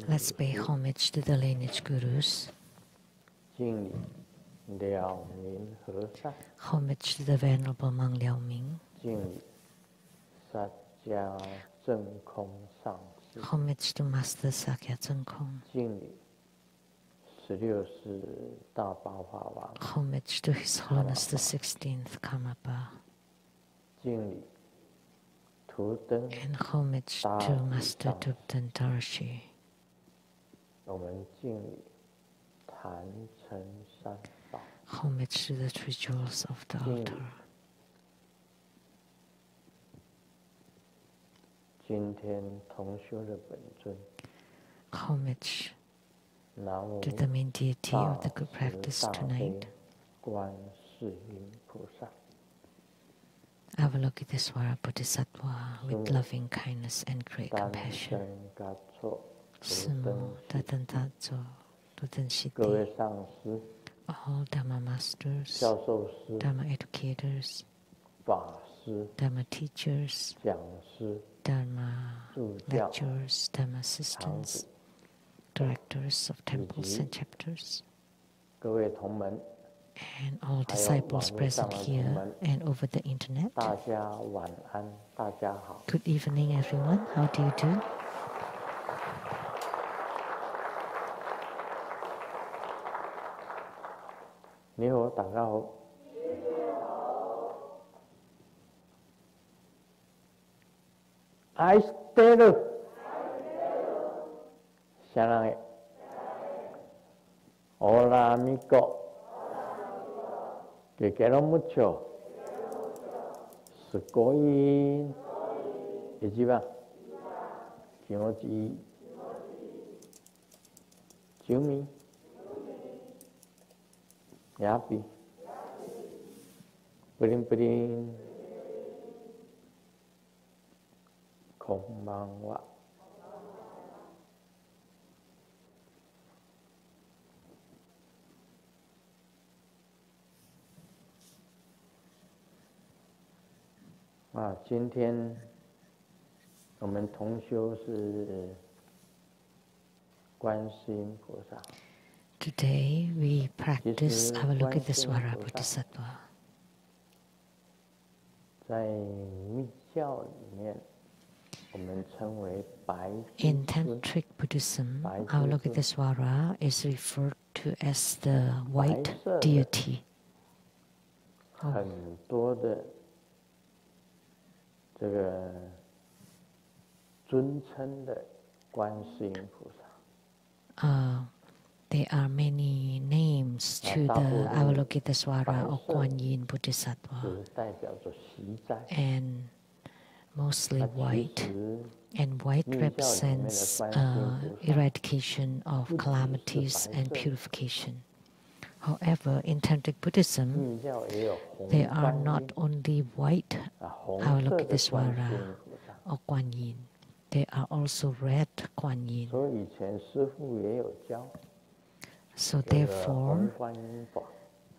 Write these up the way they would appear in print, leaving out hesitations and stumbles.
Let's pay homage to the lineage gurus. Homage to the Venerable Monk Liao-Ming. Homage to Master Sakya Zheng-Kong. Homage to His Holiness the 16th Karmapa. And homage to Master Tupten Tarshi. Homage to the three jewels of the altar. Homage to the main deity of the good practice tonight. Avalokitesvara Bodhisattva with loving kindness and great compassion. Sumo Tatantatso Tutanshiti, all Dhamma masters, Dhamma educators, Dhamma teachers, Dhamma lecturers, Dhamma assistants, directors of temples and chapters, and all disciples present here and over the internet. Good evening, everyone. How do you do? I stay. Hola, amigo. Te quiero mucho. Sugoi. Ichiban. Kimochi. Jumi. Yapi. Pring pring. Konbanwa. Today we practice Avalokitesvara Bodhisattva. In Tantric Buddhism, Avalokitesvara is referred to as the white deity. There are many names to the Avalokitesvara or Kuan Yin Bodhisattva, and mostly white. And white represents eradication of calamities and purification. However, in Tantric Buddhism, there are not only white Avalokitesvara or Kuan Yin, there are also red Kuan Yin. So therefore,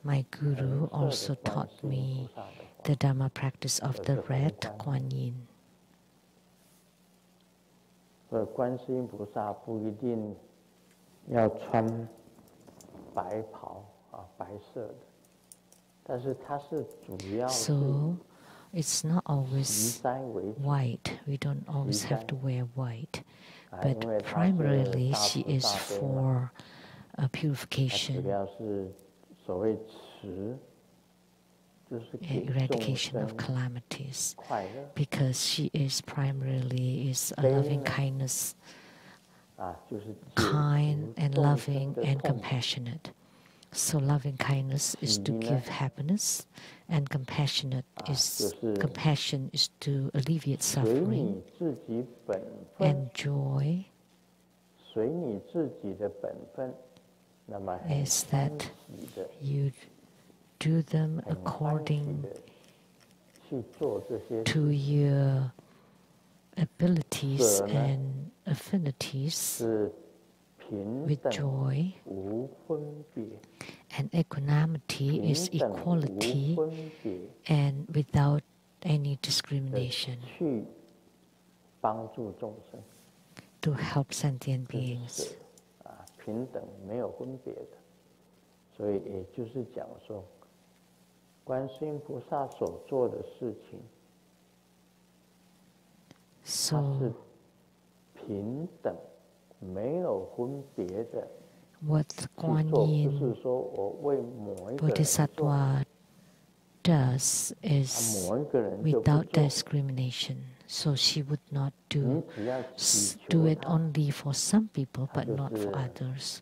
my guru also taught me the Dhamma practice of the red Kuan Yin. So it's not always white. We don't always have to wear white, but primarily she is for purification, eradication of calamities, because she is primarily a loving kindness, kind and loving and compassionate. So loving kindness is to give happiness, and compassion is to alleviate suffering, and joy is that you do them according to your abilities and affinities with joy, and equanimity is equality and without any discrimination. 帮助众生。To help sentient beings. 平等没有分别的，所以也就是讲说，观世音菩萨所做的事情，它是平等没有分别的。What Kuan Yin 不是说我为某一个人 Bodhisattva does is without discrimination. So she would not do it only for some people, but not for others.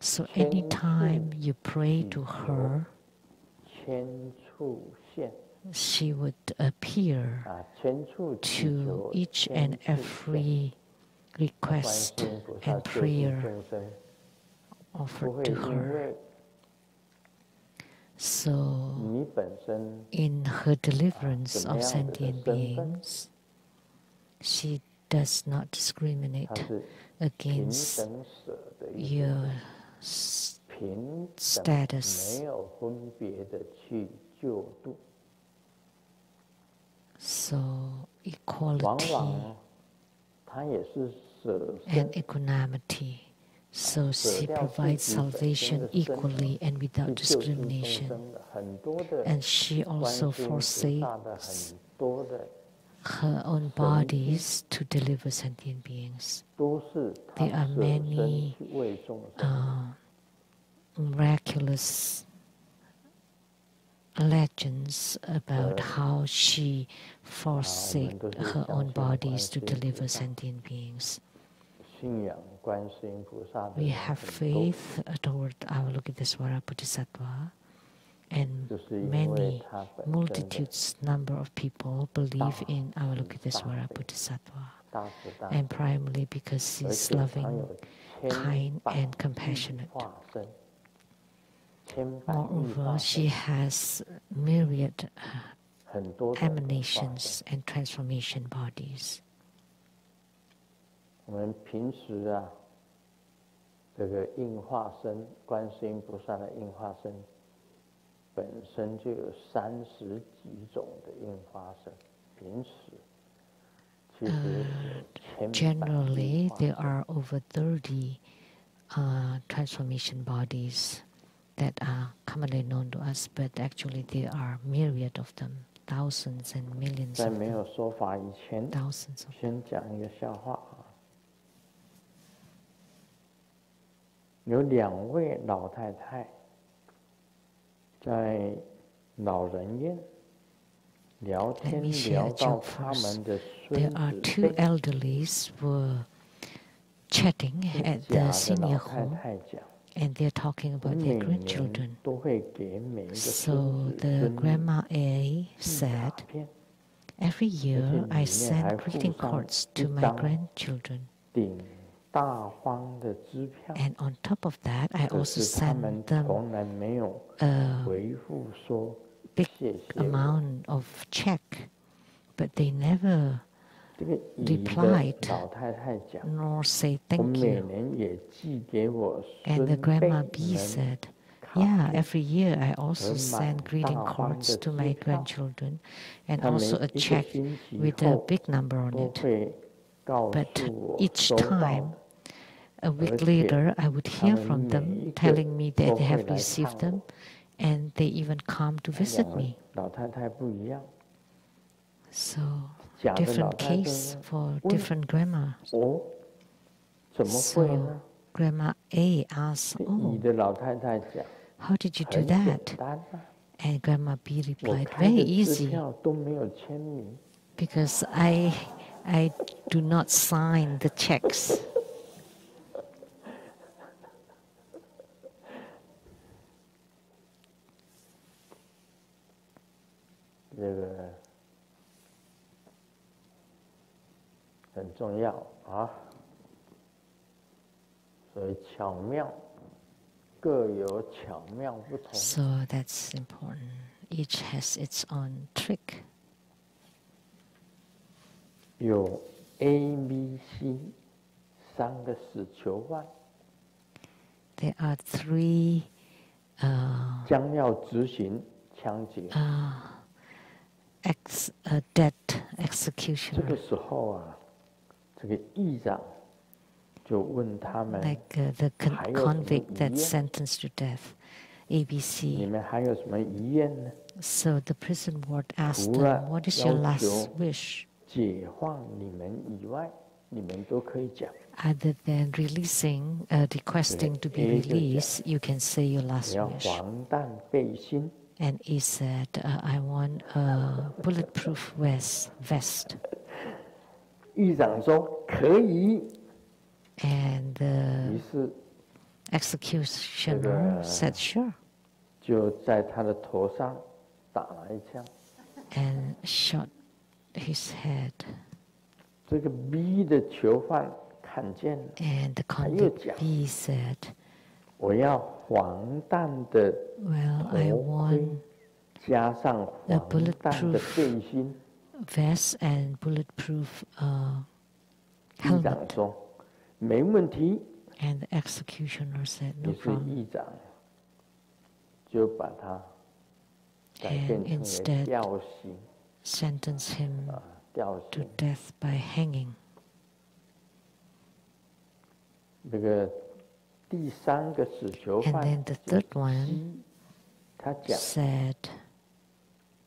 So anytime you pray to her, she would appear to each and every request and prayer offered to her. So, in her deliverance of sentient beings, she does not discriminate against your status. So, equality and equanimity. So she provides salvation equally and without discrimination. And she also forsakes her own bodies to deliver sentient beings. There are many miraculous legends about how she forsakes her own bodies to deliver sentient beings. We have faith toward Avalokitesvara Bodhisattva, and many multitudes number of people believe in Avalokitesvara Bodhisattva, and primarily because she is loving, kind, and compassionate. Moreover, she has myriad emanations and transformation bodies. 我们平时这个应化身，观世音菩萨的应化身，本身就有30几种的应化身。平时，其实generally there are over 30 transformation bodies that are commonly known to us, but actually there are myriad of them, thousands and millions 在 of 没 them. 有说法以前， Thousands of 先讲一个笑话。有2位老太太在老人院聊天，聊到他们的孙 There are 子 two elderlies were chatting at the senior home, and they're talking about their grandchildren. 都会给每一个 So the grandma A said, every year I send greeting cards to my grandchildren. 顶大方的支票， And on top of that, I also send them 从来没有回复说 big 谢谢 amount of check, but they never 这个乙的 replied 老太太讲， nor say 我 thank 每 you. 年也寄给我 And the 孙 grandma 辈 B 们 said, 卡 yeah, 片， every year I also send greeting 大方 cards 的 to 支 my 票， grandchildren, and 他们 also a 一个 check 星期 with a 后 big number on 都 it. 会告 But 诉我 each 收到 time, a week 而且 later, I would 他 hear 们 from 每 them 一个 telling me 都 that they 会 have 来 received 看 them, 我。 and they even come to 2 visit 位 me. 老太太不一样， So 甲的老 different 太太 case 呢， for 问 different grandmas. 哦，怎么会 So 呢？ grandma A asks, 乙 oh, 的老太太讲， how did you do 很简 that? 单啊， And grandma B 我 replied, 开 very 的支 easy, 票都没有签名， because I do not sign the checks. 这个很重要啊。所以巧妙各有巧妙不同。 So that's important. Each has its own trick. 有 A、B、C 3个死囚犯， There are 3将要执行枪决。 death 这个 executioner. 时候啊，这个议长就问他们 like the convict that's sentenced to death, 你 ABC. 们还有什么遗愿呢？ So the prison ward asked 除了 them, what is your 要 last 求 wish? 解放你们以外，你们都可以讲。 Other than releasing, requesting to be A 就讲 released, you can say your 我 last 要 wish. 防弹背心， And he said, I want a bulletproof vest. 议长说可以， And the 于是 executioner said, sure, 就在他的头上打了一枪。 and shot his head. 这个 B 的囚犯看见了， And the 他又 convict 讲 B said, 我要防弹的 well, I 头盔 want 加上防弹的背心。 vest and bulletproof 议长 helmet. 说没问题， And the executioner said, 于 no 是 problem. 议长就把他改变 And 成为 instead 吊刑 sentence him 吊 to 刑。 death by hanging. 这个第三个死囚 And 犯 then the 就是 third one 鸡他讲 said,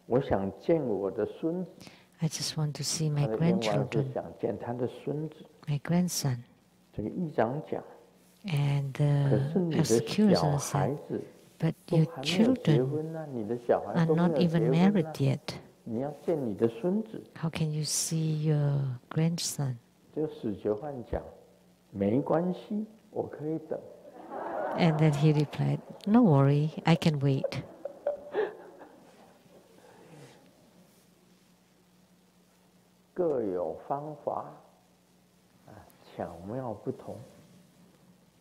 我想见我的孙子， I just want to see 他 my 的愿望是 grandchildren, 想见他的孙子。 my grandson. 这个议长讲， And 可 the 是你的小 executioner 孩 said, 子 but 都 your 还没有结 children 婚呢，你的小孩 are 都没 not 有结 even 婚 married 呢， yet. 你要见你的孙子。 How can you see your grandson? 这个死囚犯讲，没关系，我可以等。 And then he replied, no worry, I can wait. 各有方法，巧妙不同。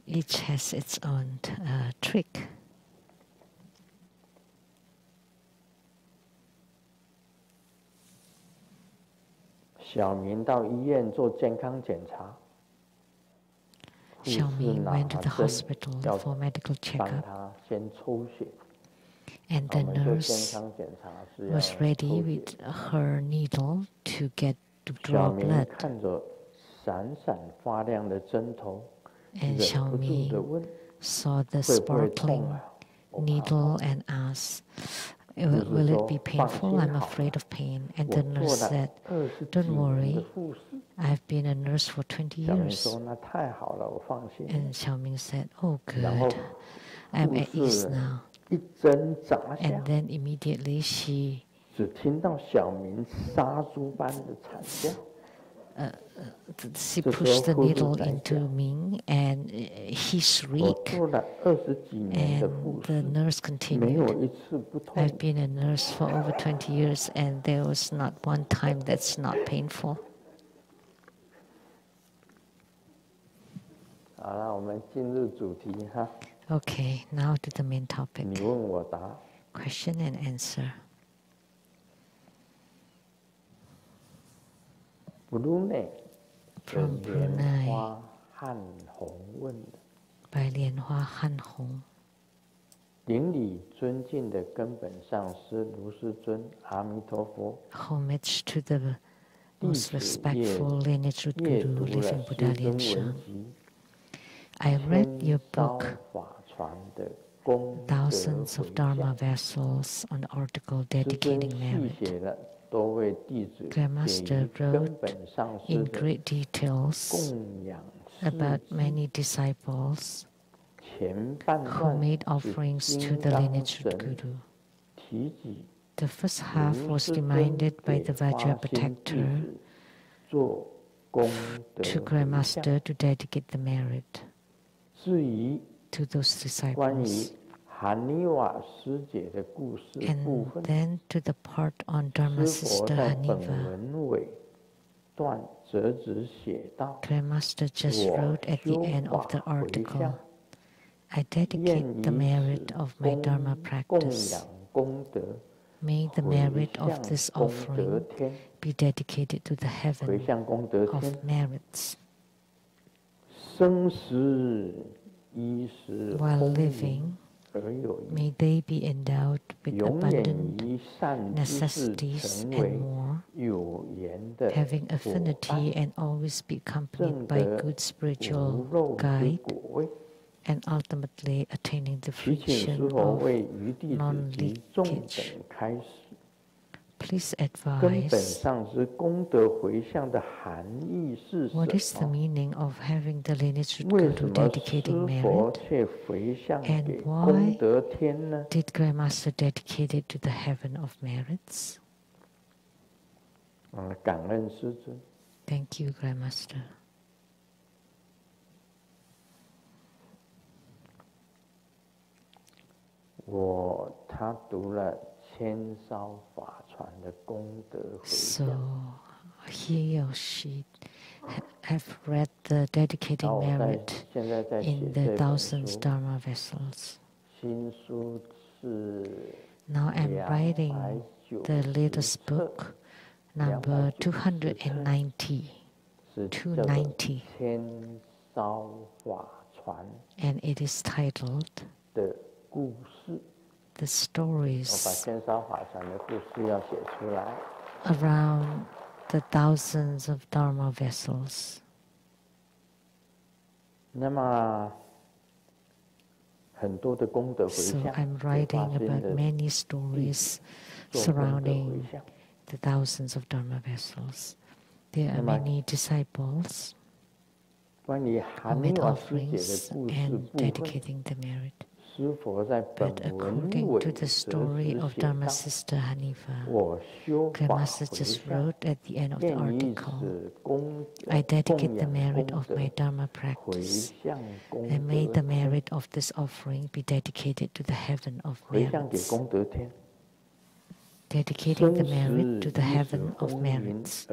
Each has its own trick. 小明到医院做健康检查，护士 Xiaoming 拿 went to the 针 hospital 要 for medical 帮 checkup, 他先抽血。 and 我 the 们做健 nurse 康检查是要 was 抽 ready 血。 with her needle to draw 小明 blood. 看着闪闪发亮的针头， And 忍不住的 Xiaoming 问： saw the 会不会痛 sparkling 啊？我怕 needle 痛。 and asked, 护 will 士 it be 说：放 painful? 心 I'm 好 afraid 了， of pain. And 我 the 做 nurse 了 said, 20几 don't 年的 worry, 护士。 I've been a nurse for 20小明 years. 说：那太好了，我放心。 And Xiaoming said, oh 然后 good, I'm 护 at ease 士 now. 一针扎下 And，then immediately she 只听到小明杀猪般的惨叫。 she 这时候 pushed the 护士 needle 在 into 讲 Ming, and he 我 shrieked. 做了20几年的 And 护 the 士， nurse 没有 continued, 一次不痛 I've。been a nurse for over 20 years, and there was not one time that's not painful. 好了，我们进入主题哈。 Okay, now to the main topic. 你问我答。 Question and answer. Brunei From 的莲 Brunei 花汉红问的： by Lianhua Han Hong. 顶礼尊敬的根本上师卢师尊阿弥陀佛， Homage to the 弟 most 子 respectful lineage root 阅 guru, 读 living 了 Buddha 师尊 Lian 文 Shan. 集， I read your 千招 book, 法传的功德 Thousands of 回 Dharma 向。 vessels, on the article 师尊 dedicating 细 merit. 写了多位弟子给 Grandmaster 予根 wrote 本上师 in 的 great details 供养事 about 迹。 many disciples 前半 who 段 made 是 offerings to 金 the 刚 lineage root 神 guru. 提己 The first half 卢 was 师尊 reminded by 给 the 发 Vajra 心弟 protector 子做功德 to 回向。 Grandmaster to dedicate the merit 至于 to those 关于 disciples. 韩尼瓦师姐的故事部 And 分， then to the part on Dharma 师佛 Sister 在本 Haniva. 文尾段折纸写道： Grandmaster just 我 wrote at the 修 end of 法 the 回 article, 向， I 愿 dedicate the 以 merit 此 of my Dharma 供 practice. 养功德， May the 回 merit 向 of this 功德 offering 天， be dedicated to the 回 heaven 向功德 of 天， merits. 生时衣食 While 丰盈， living, May they be endowed with abundant necessities and more, having affinity and always be accompanied by good spiritual guide, and ultimately attaining the fruition of non-leakage. Please advise, what is the meaning of having the lineage Guru dedicating merit, and why did Grandmaster dedicate it to the heaven of merits? Thank you, Grandmaster. So he or she have read the dedicating merit in the thousands Dharma vessels. Now I'm writing the latest book, number 290. 290. And it is titled The Stories Around the Thousands of Dharma Vessels. So I'm writing about many stories surrounding the thousands of Dharma vessels. There are many disciples who made offerings and dedicating the merit. But according to the story of Dharma Sister Hanifa, Grandmaster just wrote at the end of the article, I dedicate the merit of my Dharma practice, and may the merit of this offering be dedicated to the heaven of merits. Dedicating the merit to the heaven of merits.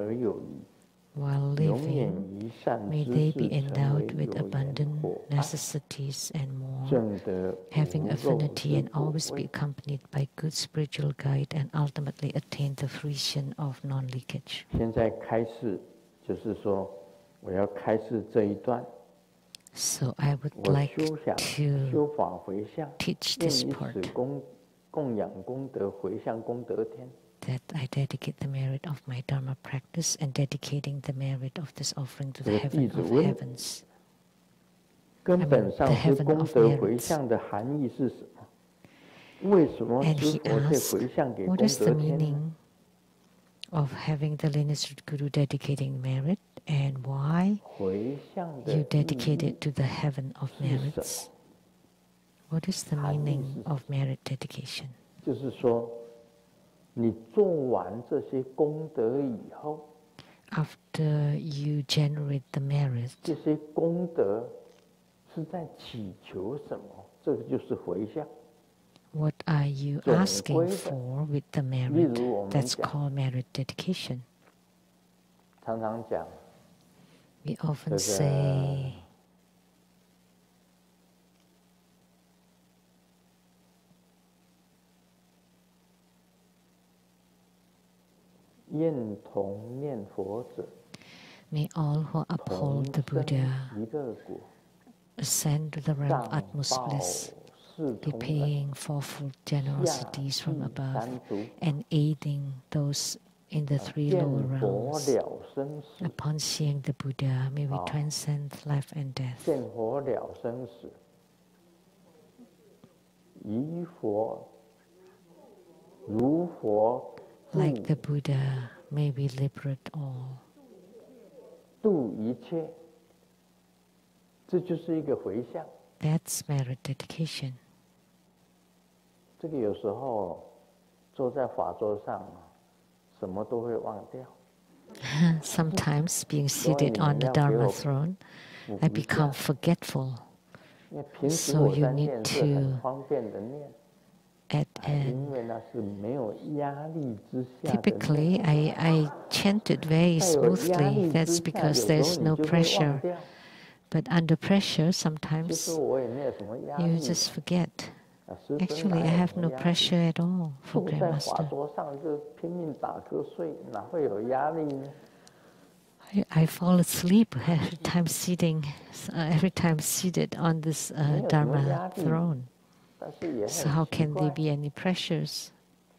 While living, may they be endowed with abundant necessities and more, having affinity and always be accompanied by good spiritual guide, and ultimately attain the fruition of non-leakage. So I would like to teach this part, that I dedicate the merit of my Dharma practice and dedicating the merit of this offering to the heaven of heavens. The heaven of merits. And he asked, what is the meaning of having the lineage Guru dedicating merit, and why you dedicate it to the heaven of merits? What is the meaning of merit dedication? After you generate the merit, what are you asking for with the merit? That's called merit dedication. We often say, may all who uphold the Buddha ascend to the realm of utmost bliss, be paying fourfold generosities from above and aiding those in the three lower realms. Upon seeing the Buddha, may we transcend life and death. Like the Buddha, may we liberate all. That's merit dedication. Sometimes, being seated on the Dharma throne, I become forgetful. So you need to add an. Typically, I chanted very smoothly. That's because there's no pressure. But under pressure, sometimes you just forget. Actually, I have no pressure at all for Grandmaster. I fall asleep every time seated on this Dharma throne. So how can there be any pressures?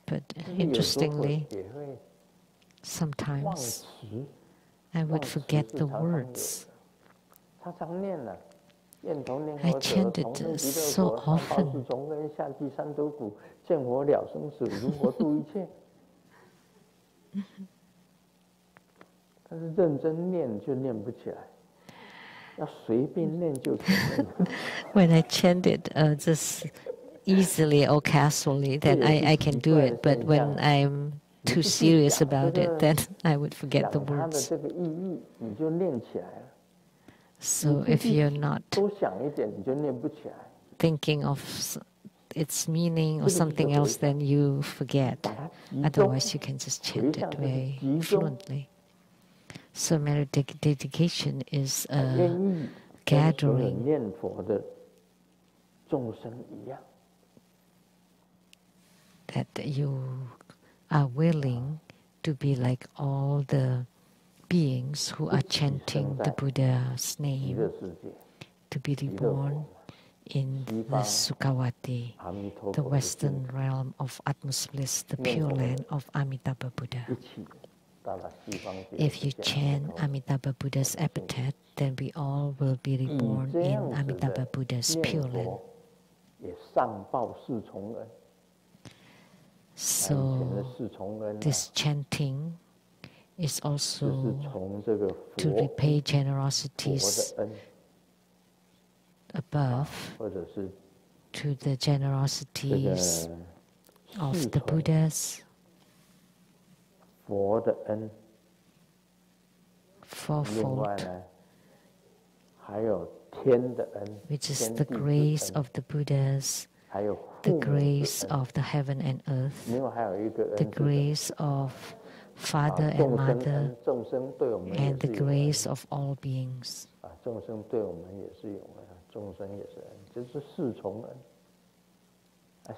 But interestingly, sometimes I would forget the words. I chanted so often. When I chant it just easily or casually, then I can do it. But when I'm too serious about it, then I would forget the words. So if you're not thinking of its meaning or something else, then you forget. Otherwise, you can just chant it very fluently. So merit dedication is a gathering that you are willing to be like all the beings who are chanting the Buddha's name, to be reborn in the Sukhavati, the western realm of utmost bliss, the pure land of Amitabha Buddha. If you chant Amitabha Buddha's epithet, then we all will be reborn in Amitabha Buddha's pure land. So this chanting is also to repay generosities above to the generosities of the Buddhas, fourfold, which is the grace of the Buddhas, the grace of the heaven and earth, the grace of Father and Mother, and the grace of all beings.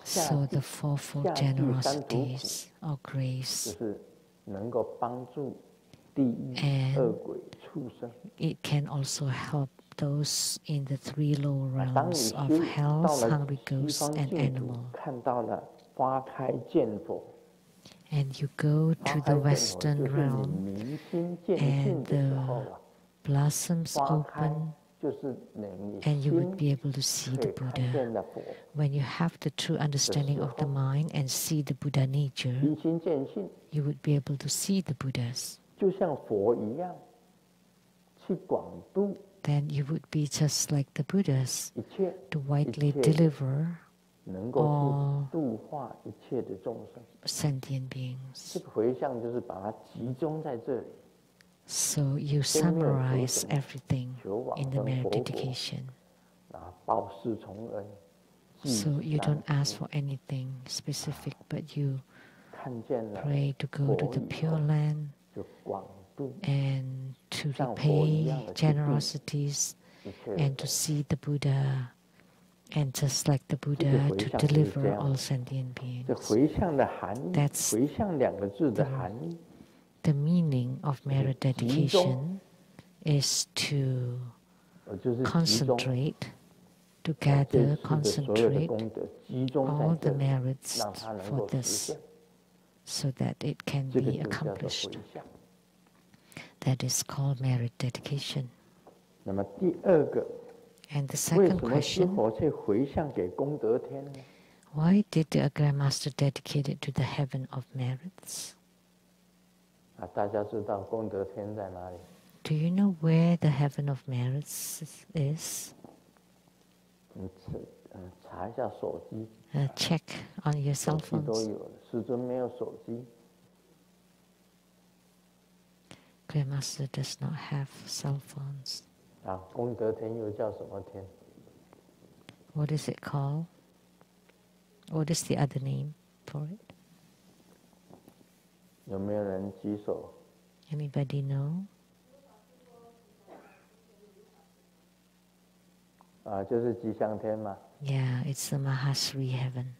So the fourfold generosities or grace, and it can also help those in the three lower realms of hell, hungry ghosts, and animal. And you go to the western realm, and the blossoms open, and you would be able to see the Buddha. When you have the true understanding of the mind and see the Buddha nature, you would be able to see the Buddhas. Then you would be just like the Buddhas, to widely deliver all sentient beings. So you summarize everything in the merit dedication. So you don't ask for anything specific, but you pray to go to the Pure Land and to repay generosities and to see the Buddha, and just like the Buddha, to deliver all sentient beings. That's the meaning of merit dedication, is to concentrate, to gather, concentrate all the merits for this, so that it can be accomplished. That is called merit dedication. And the second question, why did the Grandmaster dedicate it to the heaven of merits? Do you know where the heaven of merits is? Check on your cell phones. Grandmaster does not have cell phones. What is it called? What is the other name for it? Anybody know? Yeah, it's the Mahasri heaven.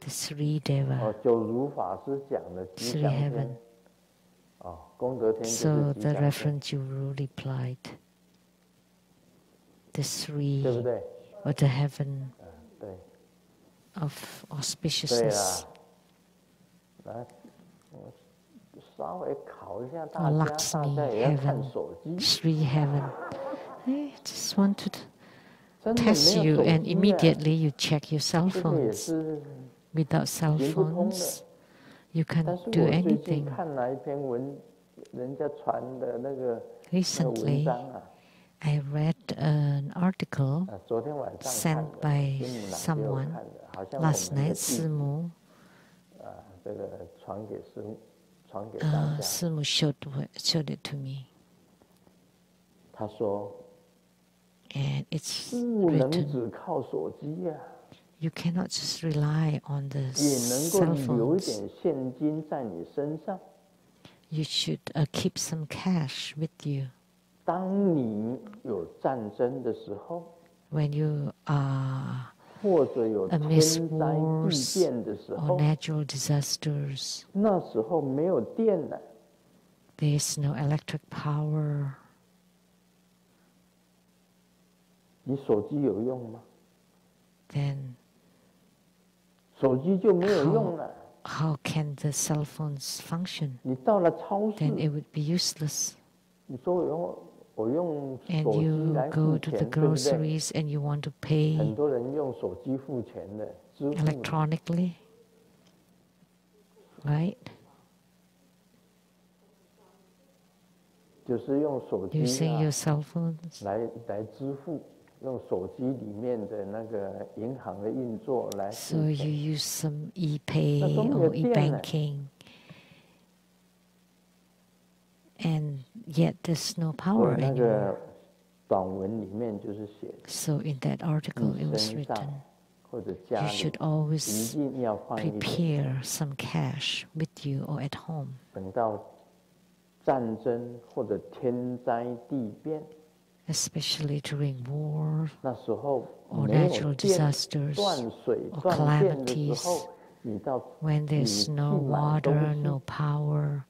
The Sri Deva. Sri heaven. So the Reverend Juru replied, the Sri, or the heaven of auspiciousness. Or Lakshmi heaven, Sri heaven. I just want to test you, and immediately you check your cell phones. Without cell phones, you can't do anything. Recently, I read an article sent by someone last night, Simu. Simu showed it to me. And it's written, you cannot just rely on the cell phones. You should keep some cash with you. When you are amidst wars or natural disasters, there is no electric power. Then how can the cell phones function? Then it would be useless. And you go to the groceries and you want to pay electronically, right? Using your cell phones. So you use some e-pay or e-banking, and yet there's no power anymore. So in that article it was written, you should always prepare some cash with you or at home. Especially during war or natural disasters or calamities, when there's no water, no power,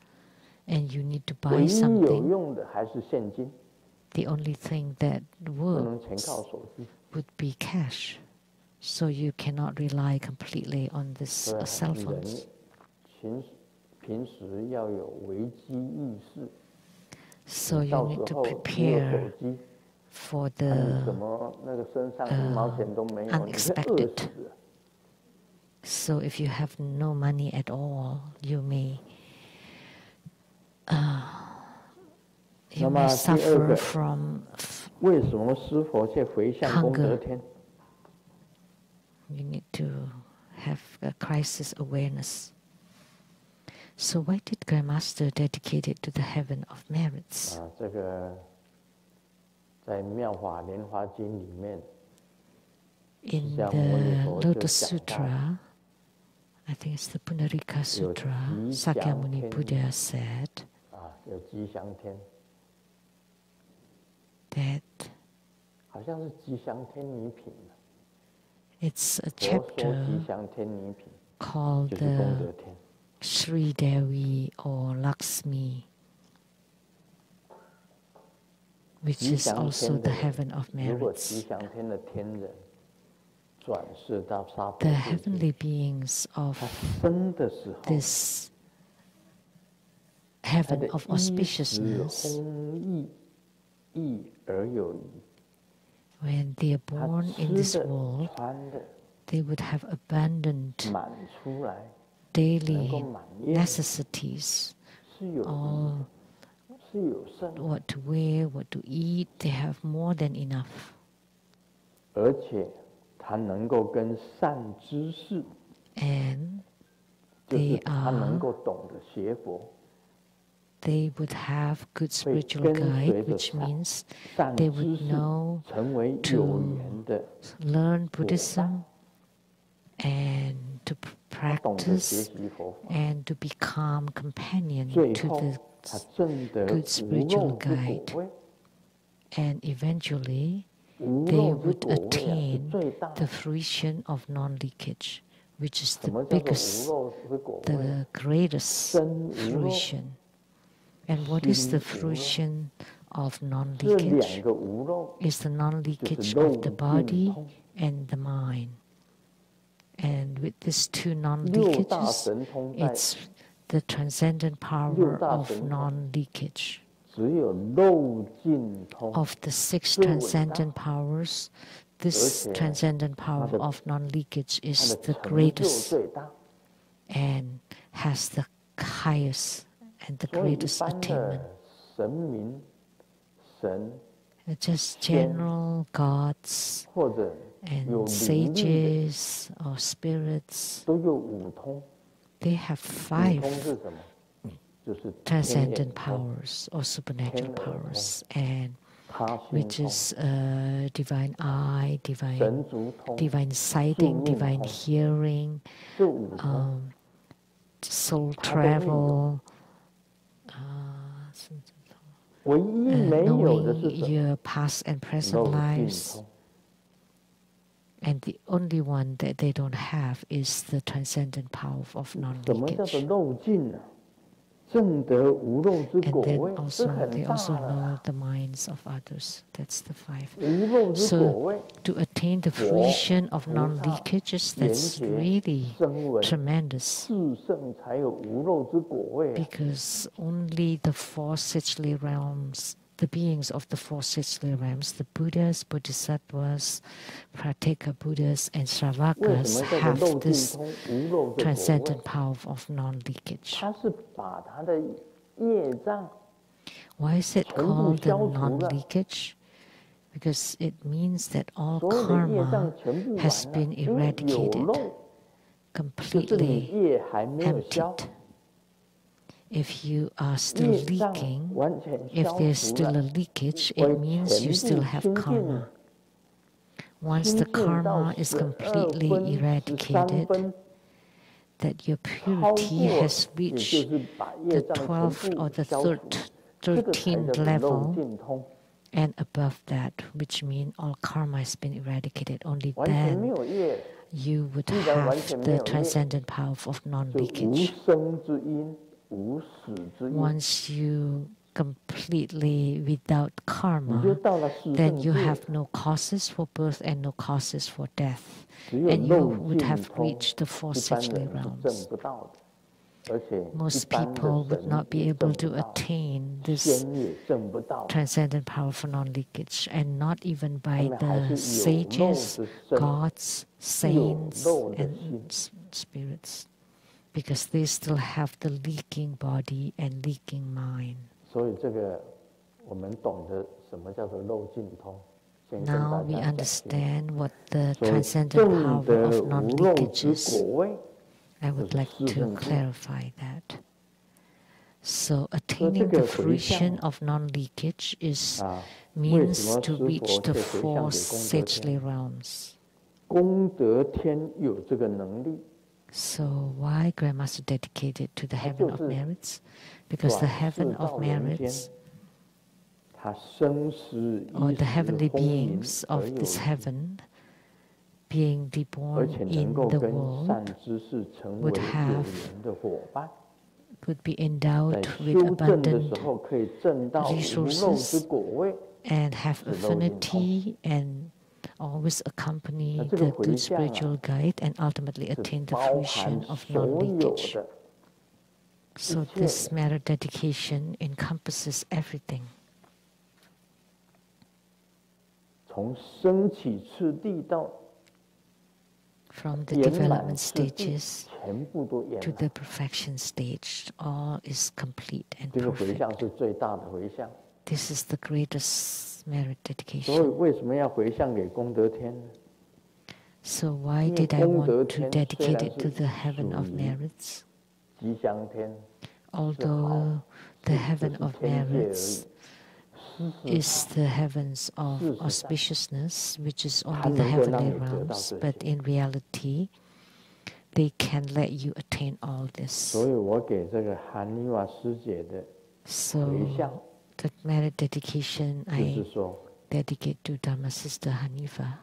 and you need to buy something, the only thing that works would be cash. So you cannot rely completely on this cell phones. So you need to prepare for the unexpected. So if you have no money at all, you may suffer from hunger. You need to have a crisis awareness. So why did Grandmaster dedicate it to the heaven of merits? In the Lotus Sutra, I think it's the Punarika Sutra, Sakyamuni Buddha said that it's a chapter called the Sri Devi or Lakshmi, which is also the heaven of merits. The heavenly beings of this heaven of auspiciousness, when they are born in this world, they would have abundant daily necessities, all what to wear, what to eat, they have more than enough. And they would have good spiritual guide, which means they would know to learn Buddhism and to practice and to become companion to the good spiritual guide. And eventually they would attain the fruition of non-leakage, which is the biggest, the greatest fruition. And what is the fruition of non-leakage? It's the non-leakage of the body and the mind. And with these two non-leakages, it's the transcendent power of non-leakage. Of the 6 transcendent powers, this transcendent power of non-leakage is the greatest and has the highest and the greatest attainment. Just general gods and sages or spirits, they have 5 transcendent powers or supernatural powers, and which is divine eye, divine sighting, divine hearing, soul travel, knowing your past and present lives. And the only one that they don't have is the transcendent power of non-leakage. And then also, they also know the minds of others. That's the 5. So to attain the fruition of non-leakages, that's really tremendous. Because only the 4 Sichli realms, the beings of the 4 Sichli realms, the Buddhas, Bodhisattvas, Prateka Buddhas, and Shravakas have this transcendent power of non-leakage. Why is it called the non-leakage? Because it means that all karma has been eradicated, completely emptied. If you are still leaking, if there's still a leakage, it means you still have karma. Once the karma is completely eradicated, that your purity has reached the 12th or the 13th level and above that, which means all karma has been eradicated, only then you would have the transcendent power of non-leakage. Once you completely without karma, then you have no causes for birth and no causes for death, and you would have reached the 4 Sichli realms. Most people would not be able to attain this transcendent power for non-leakage, and not even by the sages, gods, saints, and spirits, because they still have the leaking body and leaking mind. Now we understand what the transcendent power of non-leakage is. I would like to clarify that. So attaining the fruition of non-leakage means to reach the 4 Sichli realms. So why Grandmaster dedicated to the heaven of merits? Because the heaven of merits, or the heavenly beings of this heaven, being reborn in the world, would be endowed with abundant resources and have affinity and always accompany the good spiritual guide and ultimately attain the fruition of non-leakage. So this merit dedication encompasses everything. From the development stages to the perfection stage, all is complete and perfect. This is the greatest merit dedication. So why did I want to dedicate it to the heaven of merits? Although the heaven of merits is the heavens of auspiciousness, which is only the heavenly realms, but in reality, they can let you attain all this. So the merit dedication I dedicate to Dharma Sister Hanifa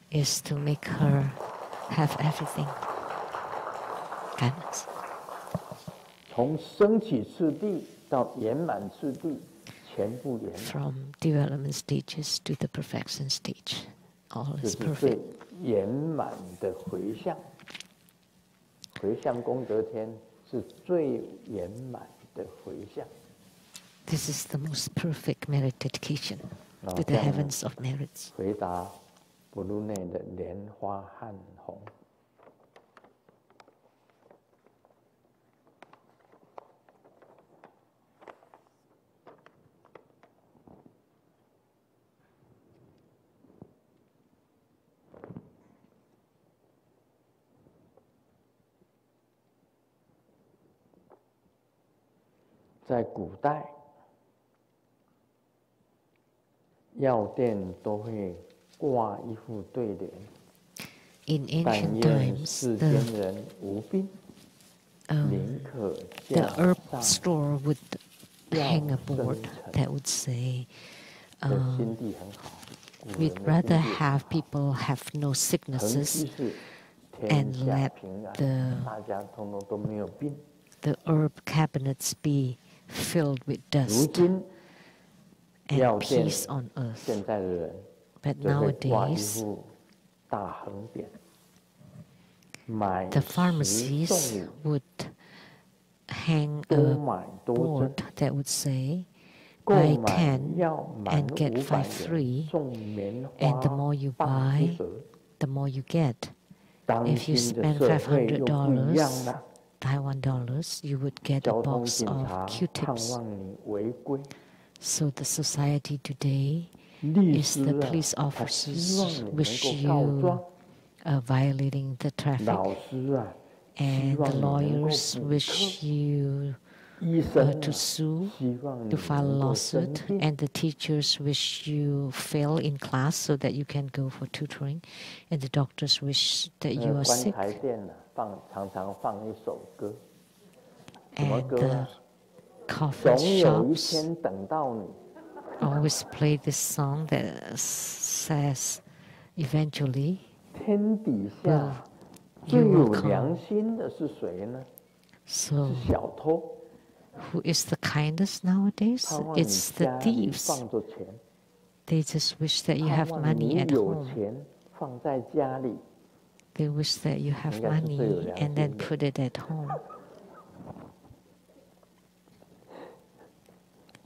is to make her have everything. from development stages to the perfection stage. All is 这是 perfect. 最圆满的回向。回向功德天是最圆满的回向。This is the most perfect meritification to the heavens of merits. 回答不入内的莲花汉红。在古代，药店都会挂一副对联。In 但 ancient 愿 times, 世间人无病，宁可 the 架 herb 上 store would 药 hang a 生 board 成。 that would say, 心地很好，古人 we'd 的心 rather 地很 have 好 people have no 恒 sicknesses 期是天 and 下 let 平安， the 大家通通都没有病。 the herb cabinets be filled with 如 dust 今 and 药店 peace on earth. 现在的人 But 就会挂一 nowadays, 副大横匾，买 the 十 pharmacies 送五， would hang 多 a 买多 board 赠。 that would say, 购 buy 买 10要满 and get 500 5 元 free, 送棉 and the 花 more you 棒 buy, 之盒。 the more you get. 当 If you 今的 spend 社会又不一样$500, 了， Taiwan dollars, you would get a 交通 box 警 of 察盼 Q-tips. 望你违规， So the society today 律 is 师 the 啊， police 他希望 officers 你能 wish 够告状， you violating the traffic, 老师啊，希 and 望 the 你能够 lawyers 补 wish 课， you 医生 to 啊， sue, 希望你 to file a 能够生 lawsuit, 病。 and the teachers wish you fail in class so that you can go for tutoring, and the doctors wish that 那 you 个 are 棺 sick, 材店呢，常常放一首歌，什么 and 歌 the 啊？ coffin 总有一 shops 天等到你。 always play this song that says, eventually 天底 will 下最 you 有 will 良 come. 心的是谁呢？ So 是小偷。 who is the kindest nowadays? 盼望你 It's the 家里 thieves. 放着钱， They just wish that you 盼 have 望 money 你 at 有 home. 钱放在家里。 They wish that you have 应该是最有 money 良 and then 心的。 put it at home.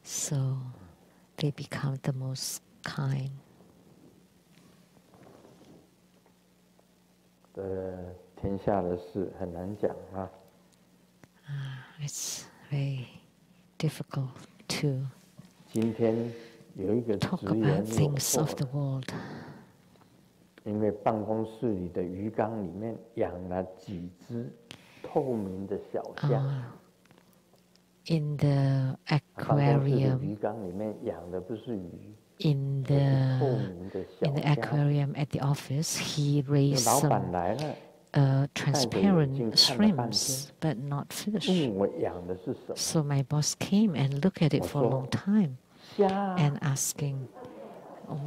So they become the most kind. 天下的事很难讲啊。 It's very difficult to 今天有一个 talk 职员 about 有 things 错 of the 了， world. 因为办公室里的鱼缸里面养了几只透明的小虾。 In the 办公室的 aquarium, 鱼缸里面养的不是鱼， in 而是透 the 明的小 in the 虾。 aquarium at the office, he 那 raised 老板 some 来了，戴着眼镜 transparent 看了半天， shrimps, but not 问 fish. 我养的是什么？ So my boss came and looked at it for a long time 虾啊， and asking, "Oh,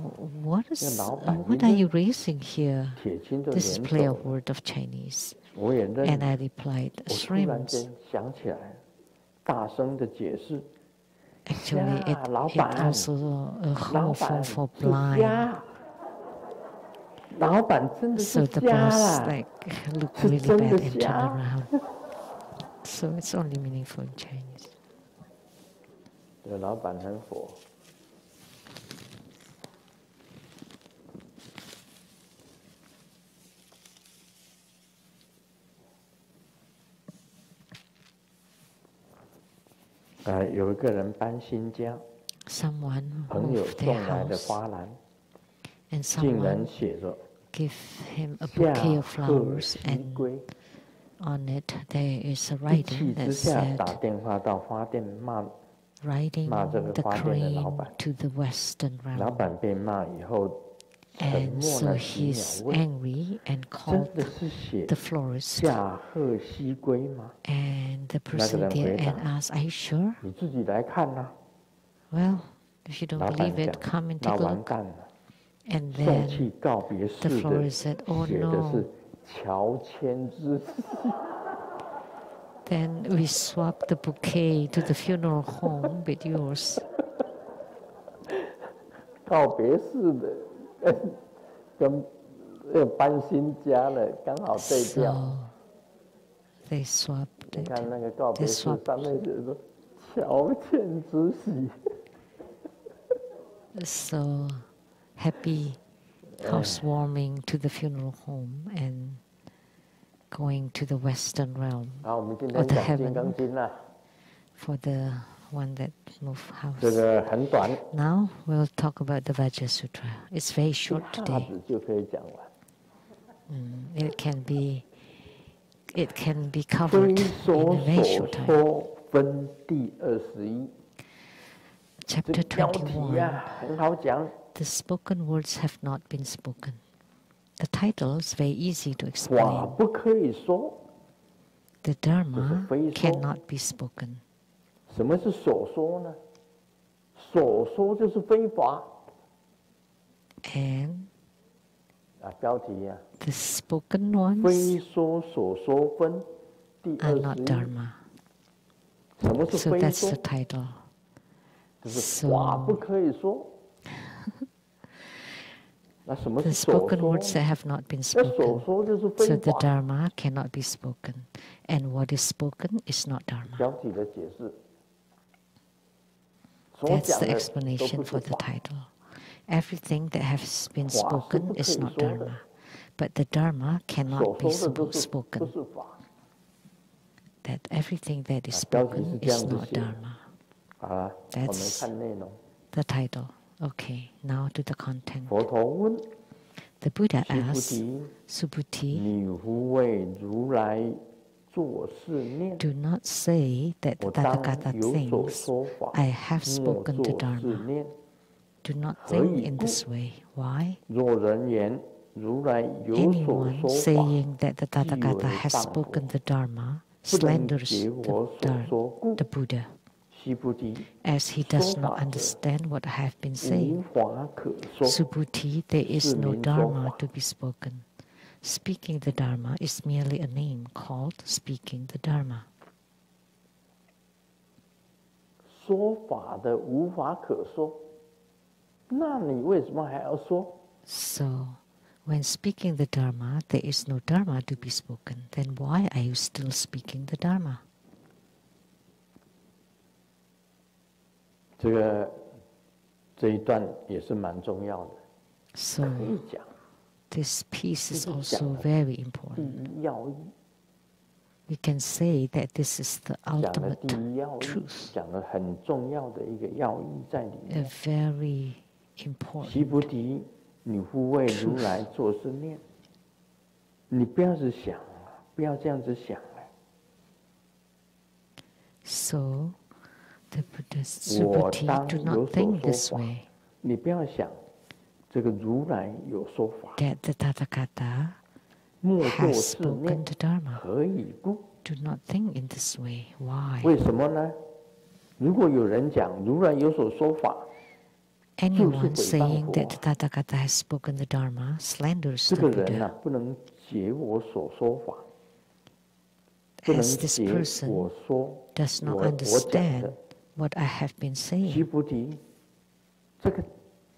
what 那 is 老板一 what are you 愣， raising here?" 铁青就 This is 连 play 走 of 了。 word of Chinese. 我也认 And 了， I replied, 我突然 shrimps. 间想起来了，大声的解释。 Actually, it, 虾，老 it 板， also a 老 homophone 板 for 是 blind. 虾，老板真的 So 是 the 虾 boss 啦， like looked 是 really 真 bad 的 and turned 虾。 around. So it's only meaningful in Chinese. 这个老板很佛。有一个人搬新家， Someone 朋友 moved 送 their 来的 house 花篮， and 竟然 someone 写着 gave him a “下 bouquet of 鹤 flowers 西 and 归 on it there is a ”。一气 writing 之 that 下，打 said, 电话到花店骂， riding 骂这个 the 花店的老 crane 板。 to the western 老 realm. 板被骂以后，沉 And 默 so 了几秒 he's 问 angry and 真 called 的是写 the florist. 下鹤西归吗？ And the 那个 person 人 there 回答 and asked, "Are you sure?" 你自己来看呐、 Well, if you don't 老板 believe 讲 it, come and 那 take a 完 look. 蛋了。 And 送 then 去告别 the 式的 florist said, "Oh 写的 no." 是乔迁之词。 Then we swapped the bouquet to the funeral home with yours. 告别式的跟搬新家了，刚好对调。So they swapped 你 it. 看那个告 They 别式 swapped. 上面写说“乔迁之喜”。So happy housewarming to the funeral home and going to the Western realm 好，我们今 or 天 the 讲《金刚 heaven 经》啦， for the one that moved 这 house. 个很短， Now we'll talk about the Vajra Sutra. It's very 一 short 下 today. 子就可以讲完。It can be非 covered in 说 a very 所 short time. 说分第21， 这 Chapter 标题 21. 啊很好讲。 The spoken words have not been spoken. The title is very easy to 法 explain. 不可以说， The 这是 Dharma 非说。 cannot be spoken. 什么是所说呢？所说就是非法 And 啊。标题啊， the spoken 非 ones 说所说分第 are not 21。 Dharma. 什么是 So 非 that's 说 the？ title. 就是法不可以说。那什么 The 是所 spoken 说 words 呢？ that have not been 那所 spoken. 说就是 So 非 the 法。 Dharma cannot be spoken. And what is spoken is not Dharma. 标题的解释，所 That's 讲 the 的都 explanation 不 for 是 the 法。 title. Everything that has been 法是 spoken 不可 is 以 not 说的， Dharma. But the Dharma 所 cannot be 说的都是不 spoken. 是法。 That everything that is 标题 spoken 是这样 is 子 not 写的。 Dharma. 好了，我们 That's 看内容。 the title. Okay, now to the content. 佛陀问 The Buddha 须菩 asked 提： Subhuti, 你忽为如来作是念， do not say that the 我当 Tathagata 有所 thinks 说法， I have 莫 spoken the 作是 Dharma. 念。 Do not 何 think 以 in 故？ this way. Why? 若人言如来有所 Anyone 说法， saying that the 即 Tathagata 为 has 谤佛， spoken the Dharma 不能 slanders 解我所说故。 the Buddha, 须菩提， as he 说 does not 法者 understand what I have been 无 saying. 法可说， Subhuti, there is 是 no 名说 Dharma 法。 to be spoken. Speaking the Dharma is merely a name called speaking the Dharma. 说法的无法可说，那你为什么还要说？ So, when speaking the Dharma, there is no Dharma to be spoken. Then why are you still speaking the Dharma? 这一段也是蛮重要的， So, 可以讲 this piece is 这是 also 讲的 very 第 important. 一要义， We can say that this is the 讲了 ultimate 第一要义， truth, 讲了很重要的一个要义在里 a 面。 very 须 important. 菩提，你忽为如来作是念，你不要是想啊，不要这样子想啊。 So, the Buddha 我 Subhuti 当 do 有 not 所 think 说 this 法， way, 你不要想这个如来有说法， that the Tathagata 莫作 has 是 spoken 念， the Dharma. 何以故？ Do not think in this way. Why? 为什么呢？如果有人讲如来有所说法， Anyone 就是毁谤 saying 佛 that the Tathagata has spoken the Dharma slanders 这 the 个人 Buddha, 不能解我所说法，不能 as this 解 person 我说 does not 我讲 understand 的。 what I have been 须 saying. 菩提，这个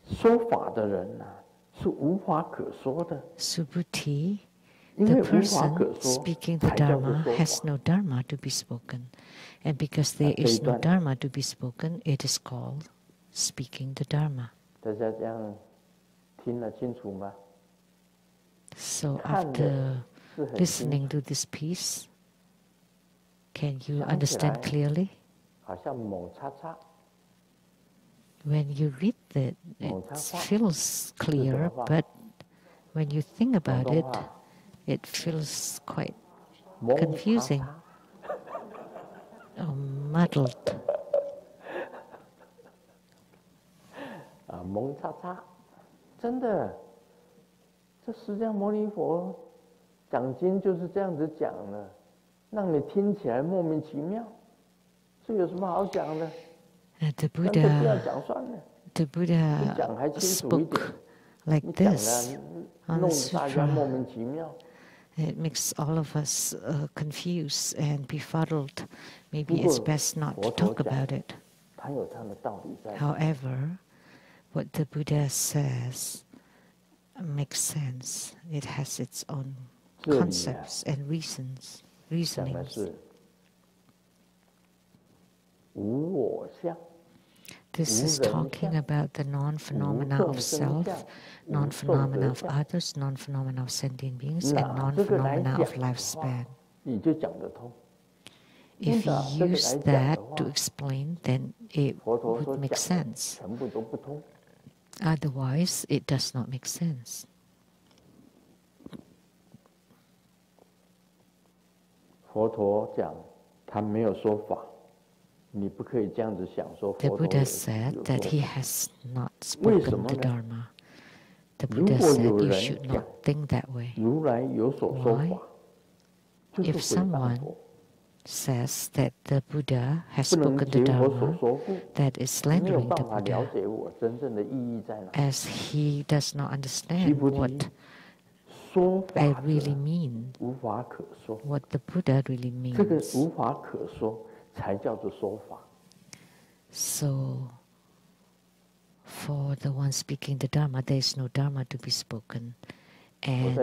说法的人是无法可说的， Subhuti, 因 the 为无法 person 可说 speaking the 才叫做 Dharma 说 has 法。 no Dharma to be spoken. And because there 这一 is no 段 Dharma to be spoken, it is called speaking the Dharma. 大家这样听得清楚吗？ So 看 after 的是很清 listening 楚， to this piece, can you 想起 understand 来 clearly? 好像某叉叉 When you read it, it feels clear, but when you think 广 about 东 it, 话 it feels quite 某叉 confusing. 叉 Muddled. 啊，蒙叉叉，真的，这释迦牟尼佛讲经就是这样子讲的，让你听起来莫名其妙，这有什么好讲的？ The 干脆不要 Buddha, 讲算了， the 你 Buddha 讲还清楚一点。 spoke like 你讲 this 了， on 弄 the 得大家莫 Sutra. 名其妙。 It makes all of us confused and befuddled. Maybe 不过 it's best not 佛 to 陀 talk 讲 about it. 它有它的道理在。 However, what the Buddha says makes sense. It has its own concepts and reasonings. 讲的是无我相。 This is talking about the non-phenomena of self, non-phenomena of others, non-phenomena of sentient beings, and non-phenomena of lifespan. If you use that to explain, then it would make sense. Otherwise, it does not make sense. 佛陀讲，他没有说法。 The Buddha said that he has not spoken the Dharma. The Buddha said you should not think that way. Why? If someone says that the Buddha has spoken the Dharma, that is slandering the Buddha, as he does not understand what I really mean, what the Buddha really means. So, for the one speaking the Dharma, there is no Dharma to be spoken. And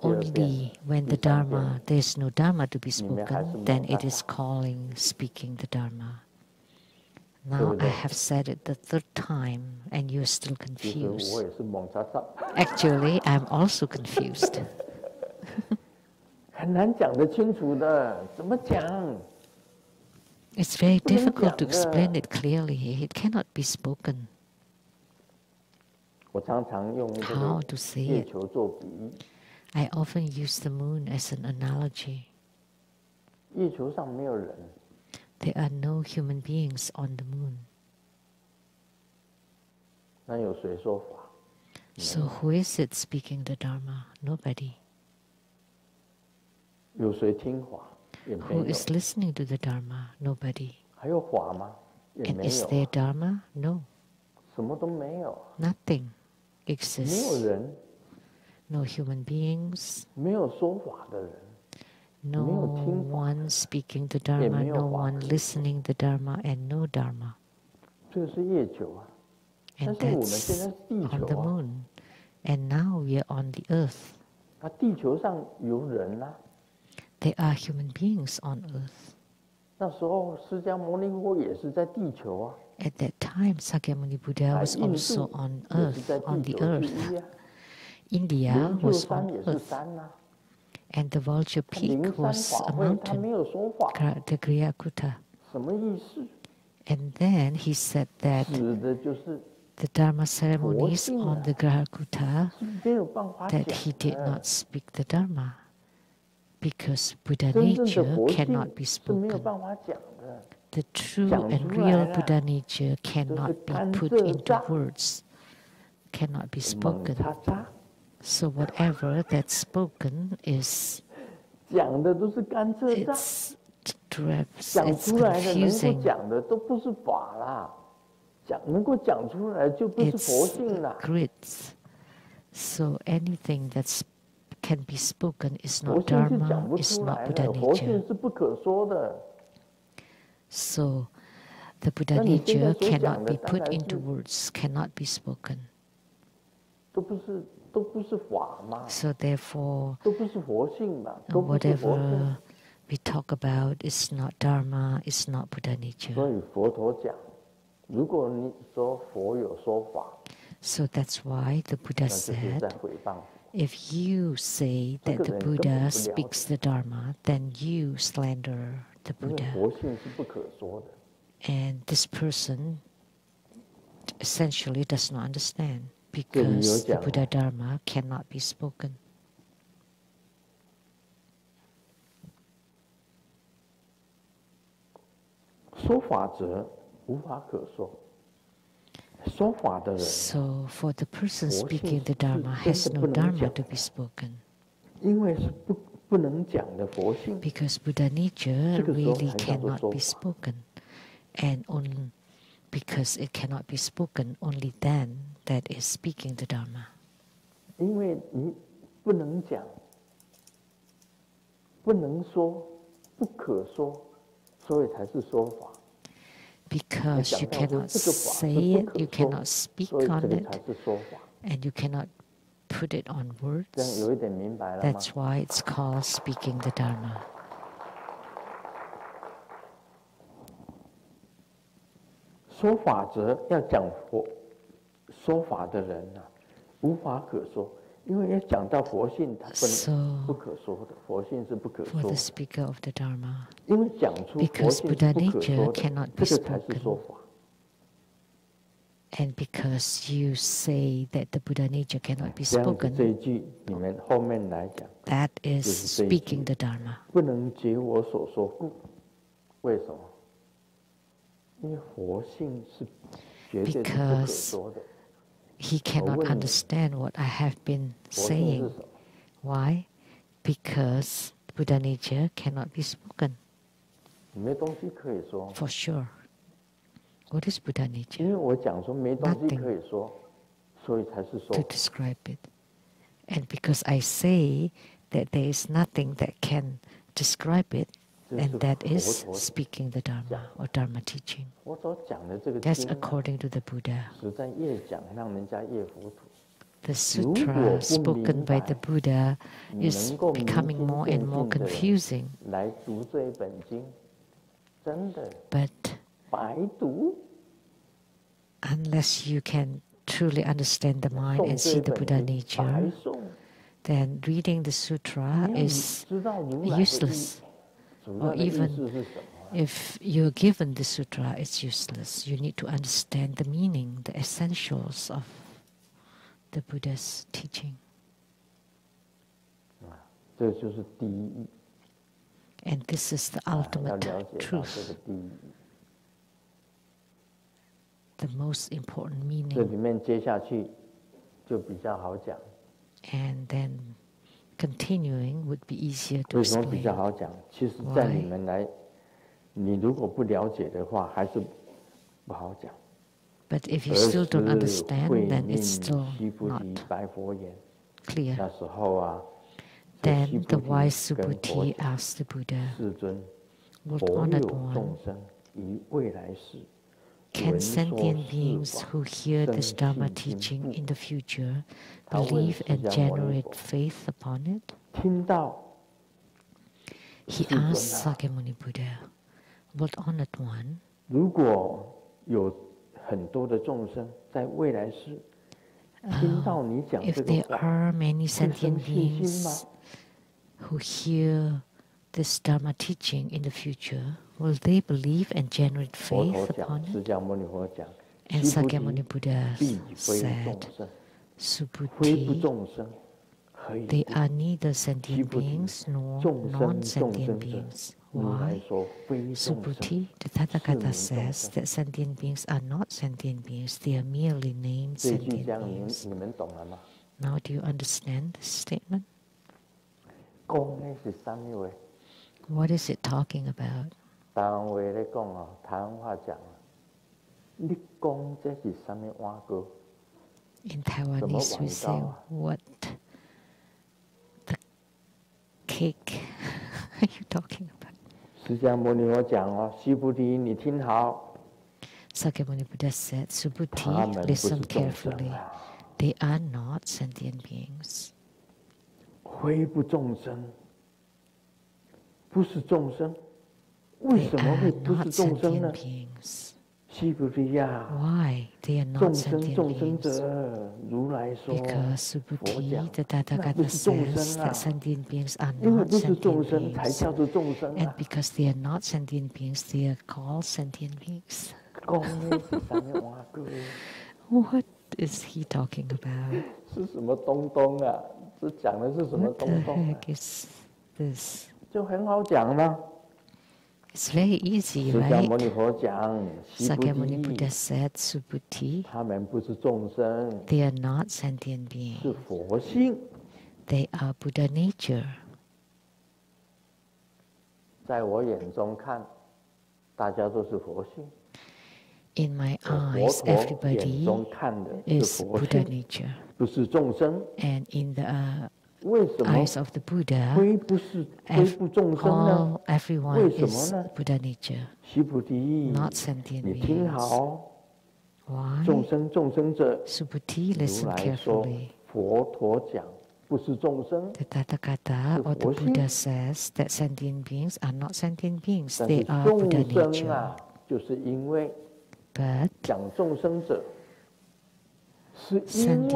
only when the Dharma, there is no Dharma to be spoken, then it is calling speaking the Dharma. Now I have said it the third time and you are still confused. Actually, I am also confused. 很难讲得清楚的，怎么讲？ It's very difficult to explain it clearly. It cannot be spoken. How to say it? I often use the moon as an analogy. There are no human beings on the moon. So who is it speaking the Dharma? Nobody. Who is listening to the Dharma? Nobody. And is there Dharma? No. Nothing exists. No human beings. No one speaking the Dharma, no one listening the Dharma, and no Dharma. And that's on the moon. And now we are on the earth. There are human beings on earth. At that time, Sakyamuni Buddha was also on earth, on the earth. India was on earth. And the Vulture Peak was a mountain, the Griyakuta. And then he said that the Dharma ceremonies on the Griyakuta, that he did not speak the Dharma. Because Buddha nature cannot be spoken. The true and real Buddha nature cannot be put into words, cannot be spoken. So whatever that's spoken is, it's confusing. It's grids. So anything that's can be spoken is not Dharma, is not Buddha nature. So the Buddha nature cannot be put into words, cannot be spoken. So therefore, whatever we talk about is not Dharma, is not Buddha nature. So that's why the Buddha said, if you say that the Buddha speaks the Dharma, then you slander the Buddha. And this person essentially does not understand because the Buddha Dharma cannot be spoken. So, for the person speaking the Dharma has no Dharma to be spoken. Because Buddha nature really cannot be spoken. And because it cannot be spoken, only then that is speaking the Dharma. because you cannot say it, you cannot speak on it, and you cannot put it on words. That's why it's called speaking the Dharma. 说法则要讲佛，说法的人啊，无法可说，因为要讲到佛性，它不可说的，佛性是不可说的。For the speaker of the Dharma, 因为讲出佛性是不可说的，这个才是说法。And because you say that the Buddha nature cannot be spoken, 这一句你们后面来讲 that is speaking the Dharma. 不能解我所说故，为什么？因为佛性是绝对不可说的。He cannot understand what I have been saying. Why? Because Buddha nature cannot be spoken. 没东西可以说。For sure. What is Buddha nature? 因为我讲说没东西可以说，所以才是说。To describe it. And because I say that there is nothing that can describe it, and that is speaking the Dharma or Dharma teaching. That's according to the Buddha. The Sutra spoken by the Buddha is becoming more and more confusing. But unless you can truly understand the mind and see the Buddha nature, then reading the Sutra is useless. Or even if you're given the Sutra, it's useless. You need to understand the meaning, the essentials of the Buddha's teaching. And this is the ultimate truth, the most important meaning. And then continuing would be easier to explain. 比较好讲，其实在你们来，你如果不了解的话，还是不好讲。But if you still don't understand, then it's still not clear. 那时候啊， Then the wise Subhuti asked the Buddha, "Lord Honored One, can sentient beings who hear this Dharma teaching in the future believe and generate faith upon it?" He asked Sakyamuni Buddha, "Lord Honored One, 如果有很多的众生在未来世听到你讲这 if 个 there 话， are many 会生 sentient 信心吗？ beings who hear this Dharma teaching in the future, will they believe and generate 佛 faith 陀讲， upon 释 it?" 迦牟尼佛讲， And 须菩 Sakyamuni 提 Buddha 必非 said, 众生，非不 "Subhuti, 众生，何以 they 故？ are neither sentient Subhuti, beings nor 众生众生 non-sentient 者， beings." 如来 Why? 说非众生， Subhuti, the 是 Tathagata 名众 says 生。 that sentient beings are not sentient beings, they are merely named 这句 sentient 讲 beings. 你们懂了吗？ Now do you understand this statement? 講呢是什麼話？ What is it talking about? 台灣話咧講哦，台灣話講，你講這是什麼碗糕？ In Taiwanese we say, what the cake are you talking about? 釋迦牟尼佛講哦，須菩提，你聽好， Sakyamuni Buddha said, 他 "Subhuti, 們不是 listen 眾生 carefully. 啊， They are not sentient beings. 非不眾生，不是眾生，為 They 什麼會 are 不是 not 眾生 sentient 呢？ beings. 須菩提呀， Why? They are 眾 not 生 sentient 眾生 beings. 者，如來說， Because 佛 Subhuti, 講， the 那不 Tathagata 是眾 says 生啊 that，sentient beings are 因為 not 不是眾 sentient 生才 beings. 叫做眾生 And 啊。 because they are not sentient beings, they are called sentient beings. 講呢是什麼碗糕？ What is he talking about? 是什麼東東啊？這講的是什麼 What the 東東啊？ heck is this? 就很好講啦。 It's very easy, 釋迦牟 right? 尼佛講，須菩 Sakyamuni 提 Buddha，said, "Subhuti, 他們不是眾生， they are not sentient 是 beings. 佛性。 They are Buddha nature." 在我眼中看，大家都是佛性。 In my 佛 eyes, 陀眼 everybody 中看的是 is 佛 Buddha 性， nature. 不是众生。 And in the eyes of the Buddha, everyone is Buddha nature, not sentient beings. Why? Subhuti, listen carefully. The Tathagata or the Buddha says that sentient beings are not sentient beings, they are Buddha nature. But sentient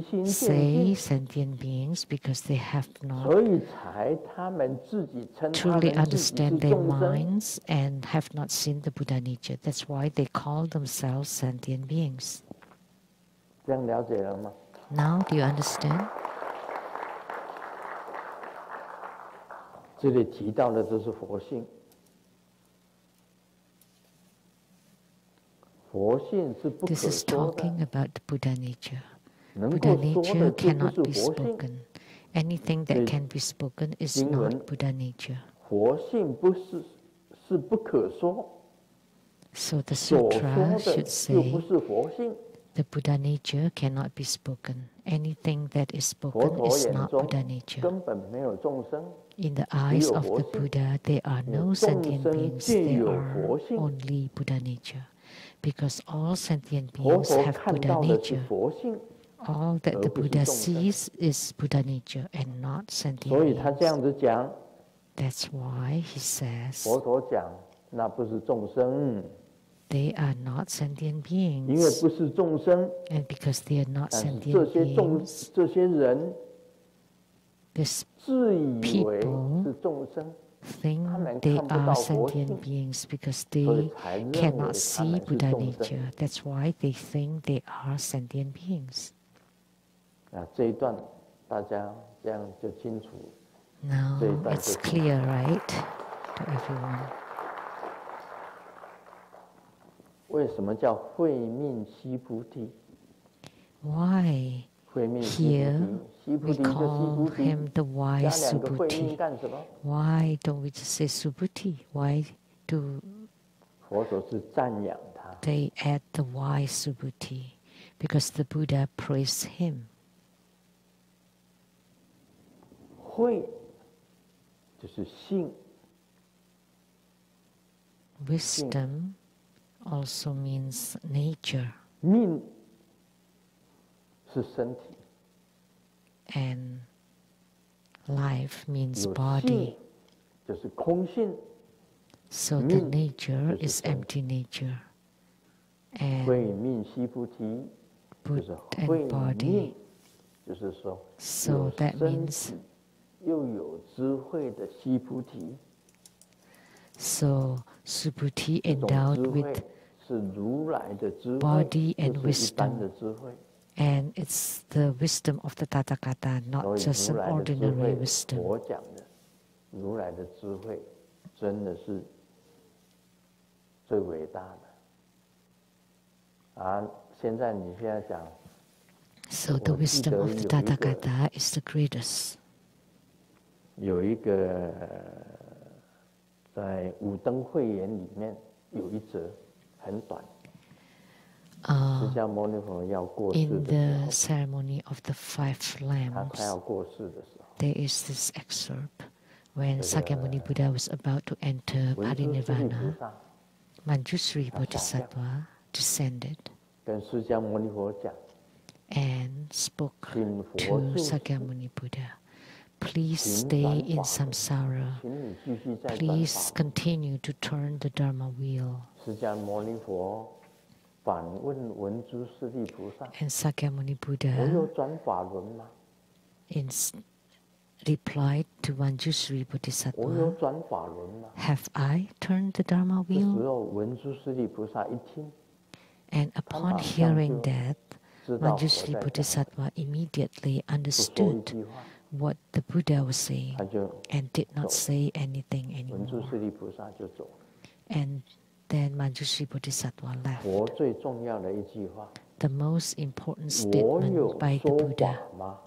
beings say sentient beings because they have not truly understand their minds and have not seen the Buddha nature. That's why they call themselves sentient beings. Now, do you understand? 这里提到的都是佛性，佛性是不可 This is 说的。 talking about the Buddha nature. 能 Buddha 够说 nature 的就不 cannot 是 be 佛性， spoken. Anything that can be spoken is not Buddha nature. 佛性是不可说， So the 所 sutra 说的 should 就不 say 是佛性。 the Buddha nature cannot be spoken. Anything that is 佛 spoken 陀 is 眼 not 中 Buddha nature. 根本没有众生， In the eyes of the Buddha, there are no sentient beings. There are only Buddha nature. Because all sentient 佛 beings 陀 have 看 Buddha 到的是 nature. 佛性， All that the 而不是 Buddha 众生。 sees is Buddha nature and not 所 sentient 以他这样 beings. 子讲， That's why he says 佛陀讲那不是众生， they are not sentient 因为 beings. 不是众生， And because they are not 但是 sentient 这 beings, 些人 this 自以为 people 是众生， think 他们 they 看不 are 到佛 sentient 性， beings because 所以 they 才认为 cannot 他 see 们是 Buddha 众生。 nature. That's why they think they are sentient beings. 这一段大家这样就清楚。 Now 这一段 it's 就 clear, right, to everyone. 为什么叫慧命悉菩提？ Why 慧命悉菩 here 提，悉菩 we 提就悉 call 菩提， him the 加 wise 两个慧命 Subhuti? 干什么？ Why don't we just say Subhuti? Why do 佛陀是赞扬他， they add the wise Subhuti? Because the Buddha praised him. 慧就是性， Wisdom also means nature, 命是身体， and life means 有 body. 性就是空性， So the Min nature 就是 is 身 empty nature. And 慧命悉菩提就是 and 慧 body. 命，就是说 So 有 that 身 means 体又有智慧的悉菩提， so Subhuti 这种 endowed 智慧 with 是如来的智慧， body and 不是一般 wisdom. 的智慧。 And it's the wisdom of the Tathagata, 所 not 以 just 如 an 来的智 ordinary 慧， wisdom. 我讲的如来的智慧，真的是最伟大的。啊，现在你现在讲， So the 我记 wisdom 得 of 有 the 一个 Tathagata is the greatest. 有一个在五灯会演里面有一则很短，释迦牟尼佛要过世 In 的 the 时 ceremony of the five 候，他快要 lamps, 过世的时候， there is this excerpt when Sakyamuni Buddha was about to enter 文殊师利菩 Parinirvana. 萨 Manjusri Bodhisattva descended 跟释迦牟尼佛讲， and spoke 请佛 to 住世， Sakyamuni Buddha, please 请 stay 转 in 法轮， samsara. 请你继续在转 Please 法轮。 continue to turn the Dharma wheel. 释迦牟尼佛反问文殊师利菩萨： And Sakyamuni 我有 Buddha 转法轮吗？ replied to Manjusri 我有 Bodhisattva, 转法轮吗？ have I turned the Dharma 这时 wheel? 候文殊师利菩萨一听， And 他 upon 马上 hearing 就 that, 知道佛 Manjusri 在讲， Bodhisattva immediately 不说一 understood 句话， what the Buddha was saying 他就 and did not So, say anything 文殊 anymore. 师利菩萨就走了。 And then Manjusri Bodhisattva 佛 left. 最重要的一句话： The most important 我有 statement by the 说 Buddha, 法吗？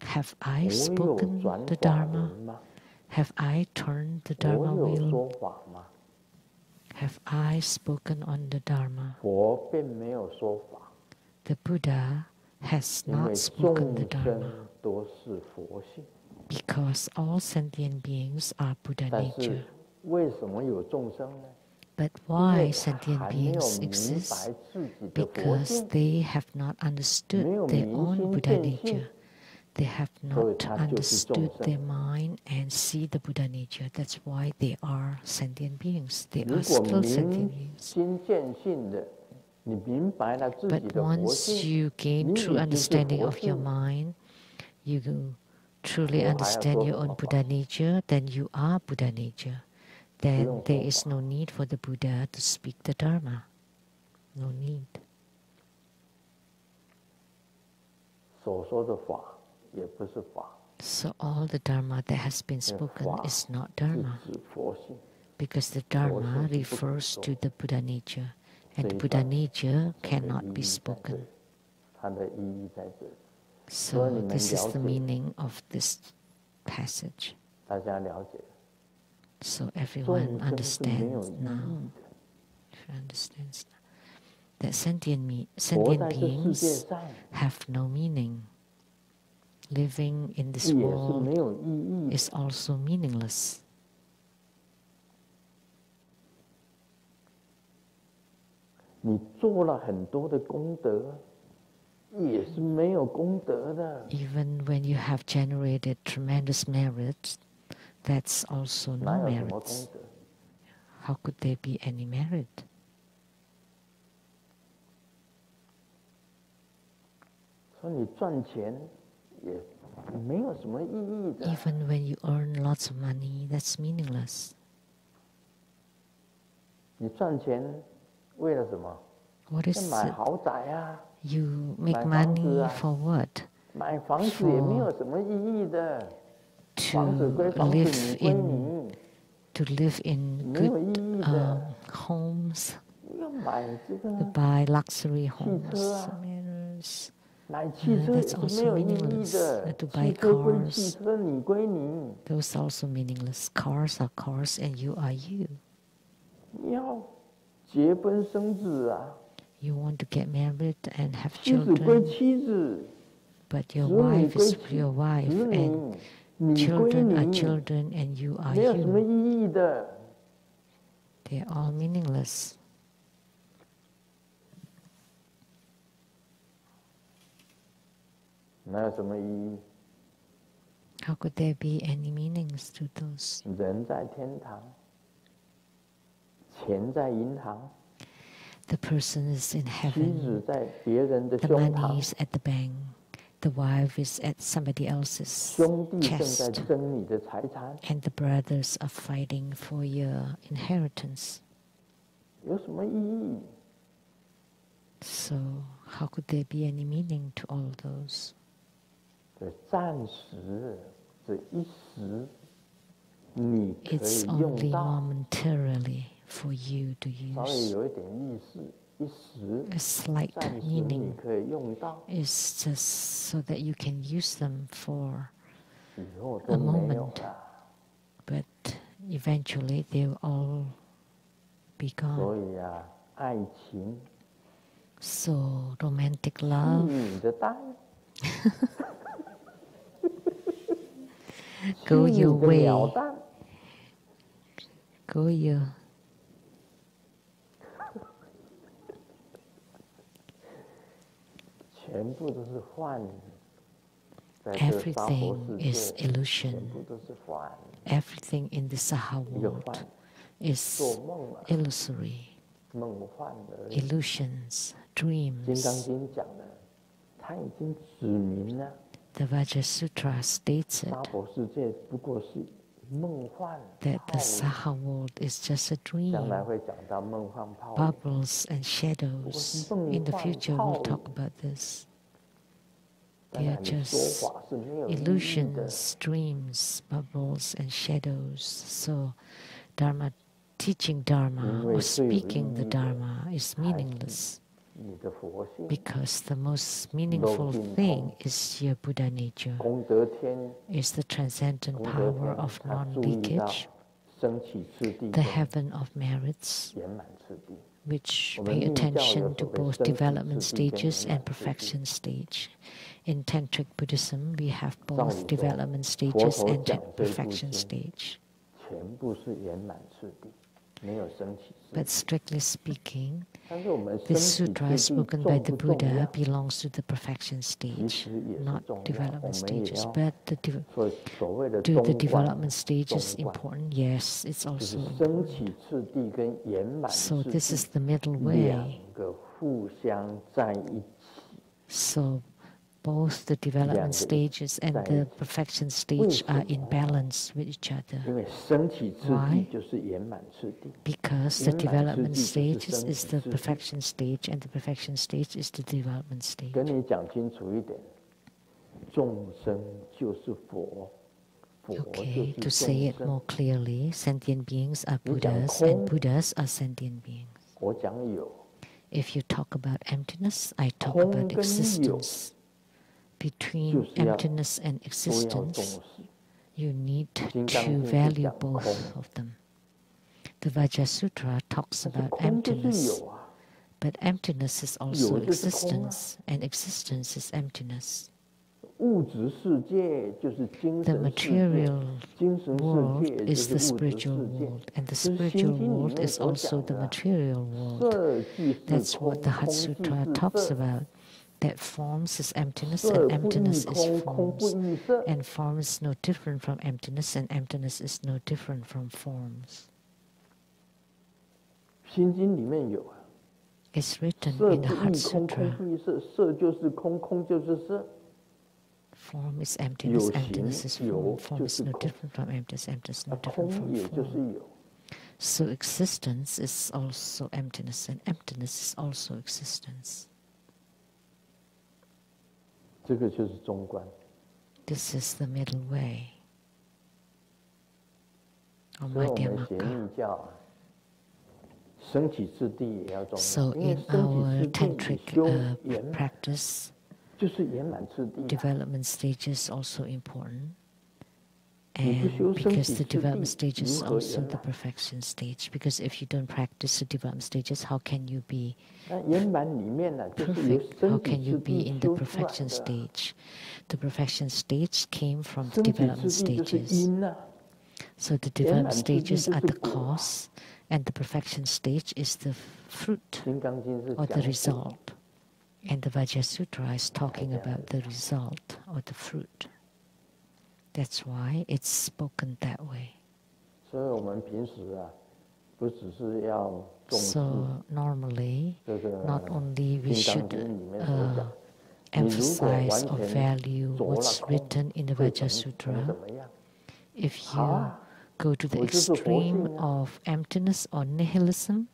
have 我 I 有 spoken 转 the 法 Dharma? 轮吗？ Have I turned the 我 Dharma 有 wheel? 说法吗？ Have I spoken on the Dharma? 佛并没有说法， The Buddha has 因为 not spoken 众 the 生 Dharma, 都是佛性， because all sentient beings are Buddha 但 nature. 是为什么有众生呢？ But 因 why 为 sentient 还没有 beings 明 exist? 白自己的佛 Because 性， they have not 没 understood 有 their 明 own 心 Buddha 见性， nature. They have 所以 not 它就是众 understood 生。 their mind and see the Buddha nature. That's why they are sentient beings. They 如 are 果 still sentient 明 beings. 心见性的，你明白了自己 But 的佛 once 性， you gain 你 true 已经是 understanding 佛 of your 性， mind, you truly 我还要 understand 说 your 什 own 么法？ Buddha nature, then you are Buddha nature. 不 Then 用 there 说 is 法， no need for the Buddha to speak the Dharma. No need. 所说的法也不是法， So all the Dharma that has been 因为 spoken 法 is not 是 Dharma, 指佛性， because the 佛 Dharma 性是不可 refers 说 to the Buddha nature, 这 and the 一 Buddha 段 nature 这个 cannot 意 be 义在这 spoken. 里，它的意义在这里， So 你们 this is 了 the 解。 meaning of this passage. 大家了解， So 众 everyone 生是没有 understands 意 now. 义的， Understands that sentient 活在这世界 beings 上 have no meaning. Living in this 也是 world 没有意义的。 is also meaningless. 你做了很多的功德，也是没有功德的。 Even when you have generated tremendous merits, that's also 哪 no 有什么功 merits. 德？ How could there be any merit? 说你赚钱也没有什么意义的。 Even when you earn lots of money, that's meaningless. 你赚钱为了什么？ What 要 is 买 it? 豪宅啊， You make 买房子 money 啊， for what? 买房子也没有什么意义的。 To 房子归房子， live 你归 in 你， to live in 没有 good 意义的。 homes, 要买这 to 个 buy luxury 汽 homes, 车啊， manners. 买汽车也 That's 是 also 没有意义 meaningless. 的。 To 汽 buy 车归汽 cars, 车，你归你。 those also meaningless. Cars are cars, and you are you. 你要结婚生子啊， You want to get married and have 妻子归 children, 妻子， but your 子女 wife 归 is 子 your wife, 子 and 女，你归 children are 你， children, and you are 没有什么 you. 意义的。 They are all meaningless. 哪有什么意义？ How could there be any meanings to those? 人在天堂，钱在银行， The person is in 妻 heaven, 子在别人的 the 胸 money 膛， is at the bank, the wife is at somebody else's 兄弟正在 chest, 争你的财产， and the brothers are fighting for your inheritance. 有什么意义？ So how could there be any meaning to all those? 这暂时，这一时，你可 It's 以用 only 到， momentarily for you to 稍微 use. 有一点意思，一时， A slight 暂时 meaning 你可以用到， is just so that you can use them for 以后 a 都没有 moment, 了。 but eventually they will all be 所 gone. 以啊，爱情 So romantic 是 love 你的蛋， go 是你 your 的鸟 way, 蛋。 go your 全部都是幻，在这个娑婆 everything 世 is 界， illusion. 全部都是幻， Everything in the Saha 一个 world 幻， is 做梦啊， illusory, 梦幻而已。 illusions, 金刚 dreams. 经讲的，他已经指明了， The Vajrasutra states 娑 it, 婆世界不过是梦幻 that 泡 the 影， Saha world is just a 将来 dream, 会讲到梦幻泡影。 bubbles and shadows. In the future, we'll talk about this. 当 They are 然，你说 just 法是没有意义的。 illusions, dreams, bubbles, and shadows. So, Dharma, teaching Dharma 因为 or 最有意 speaking the 义的 Dharma is 还是 meaningless 你的佛性， because the most meaningful thing is your Buddha nature, 功德天， is the transcendent 功德 power 天 of 他注意到 non-leakage. the heaven of merits, which pay attention to both development stages and perfection stage. In Tantric Buddhism, we have both development stages and perfection stage. But strictly speaking, this sutra spoken by the Buddha belongs to the perfection stage, not development stages. But do the development stages important? Yes, it's also important. So this is the middle way. So both the development stages and the perfection stage are in balance with each other. Why? Because the development stage is the perfection stage, and the perfection stage is the development stage. Okay, to say it more clearly, sentient beings are Buddhas, and Buddhas are sentient beings. If you talk about emptiness, I talk about existence. Between emptiness and existence, you need to value both of them. The Vajra Sutra talks about emptiness, but emptiness is also existence, and existence is emptiness. The material world is the spiritual world, and the spiritual world is also the material world. That's what the Hat Sutra talks about. That forms is emptiness, and emptiness is forms. And form is no different from emptiness, and emptiness is no different from forms. It's written in the Hat Sutra. Form is emptiness, emptiness is form. Form is no different from emptiness, emptiness is no different from form. So existence is also emptiness, and emptiness is also existence. This is the middle way, or Madhyamaka. So in our tantric practice, development stage is also important. And because the development stage is also the perfection stage, because if you don't practice the development stages, how can you be perfect? How can you be in the perfection stage? The perfection stage came from the development stages. So the development stages are the cause, and the perfection stage is the fruit or the result. And the Vajra Sutra is talking about the result or the fruit. That's why it's spoken that way. So normally, not only we should emphasize or value what's written in the Vajra Sutra. If you go to the extreme of emptiness or nihilism,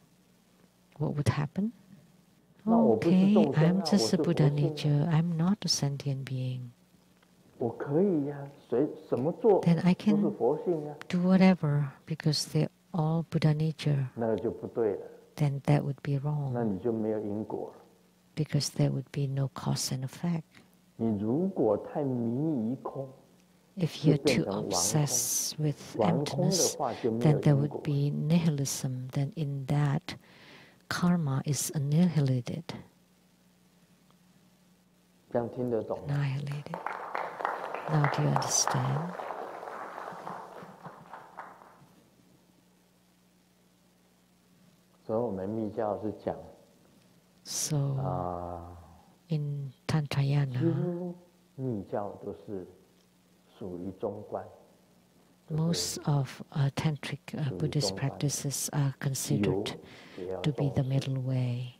what would happen? Okay, I'm just a Buddha nature. I'm not a sentient being. Then I can do whatever because they're all Buddha nature. Then that would be wrong. Because there would be no cause and effect. If you're too obsessed with emptiness, then there would be nihilism. Then in that, karma is annihilated. Annihilated. Now do you understand? So in Tantrayana, most of tantric Buddhist practices are considered to be the middle way,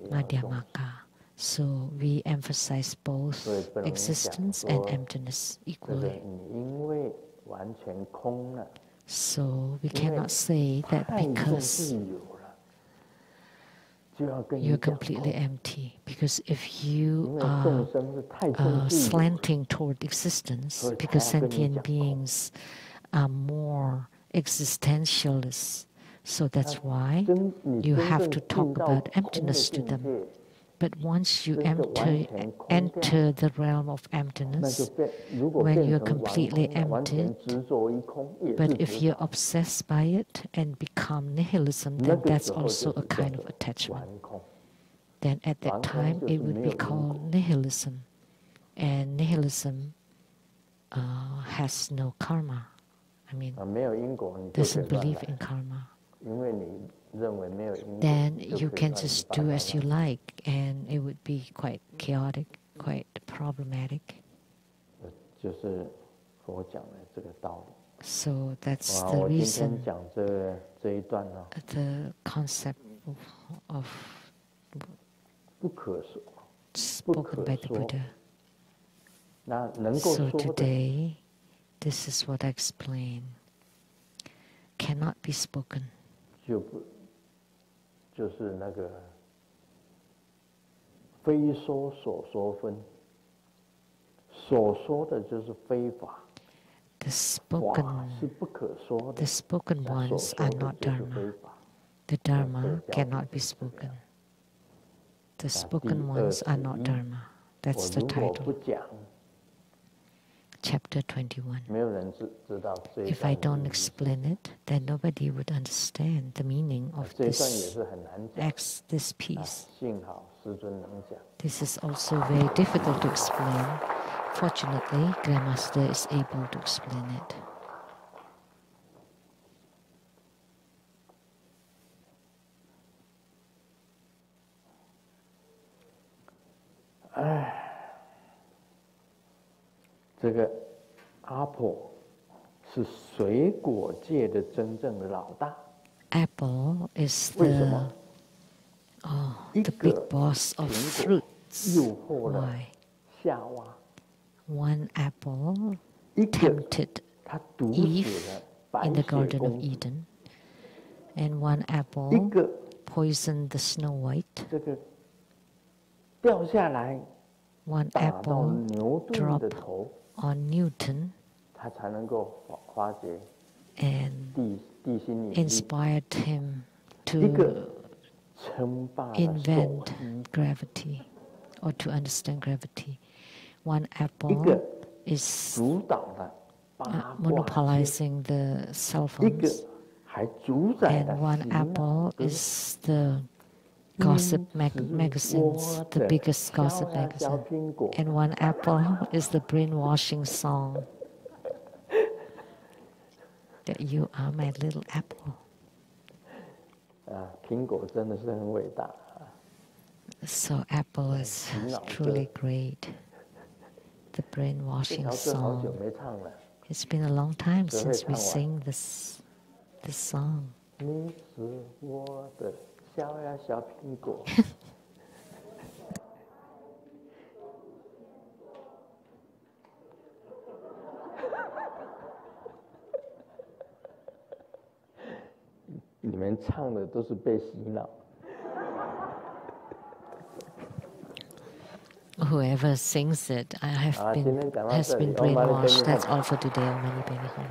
Madhyamaka. So we emphasize both existence and emptiness equally. So we cannot say that because you're completely empty. Because if you are slanting toward existence, because sentient beings are more existentialists, so that's why you have to talk about emptiness to them. But once you enter the realm of emptiness, when you're completely emptied, but if you're obsessed by it and become nihilism, then that's also a kind of attachment. Then at that time, it would be called nihilism. And nihilism has no karma. I mean, doesn't believe in karma. Then you can just do as you like, and it would be quite chaotic, quite problematic. So that's the reason, the concept of spoken by the Buddha. So today, this is what I explain. Cannot be spoken. 就是那个非说所说分，所说的就是非法。The spoken ones are not dharma. The dharma cannot be spoken. The spoken ones are not dharma. That's the title. Chapter 21. If I don't explain it, then nobody would understand the meaning of this piece. This is also very difficult to explain. Fortunately, Grandmaster is able to explain it. Apple 是水果界的真正的老大。Apple is the big boss of fruits. Why? One apple tempted Eve in the Garden of Eden, and one apple poisoned the Snow White. One apple dropped on Newton and inspired him to invent gravity or to understand gravity. One apple is monopolizing the cell phones, and one apple is the gossip magazines, the biggest gossip magazine, and one apple is the brainwashing song that you are my little apple. So apple is truly great. The brainwashing song. It's been a long time since we sing this song. 小苹果。你们唱的都是被洗脑。Whoever sings it, has been brainwashed. That's all for today. Mani Padme Hum.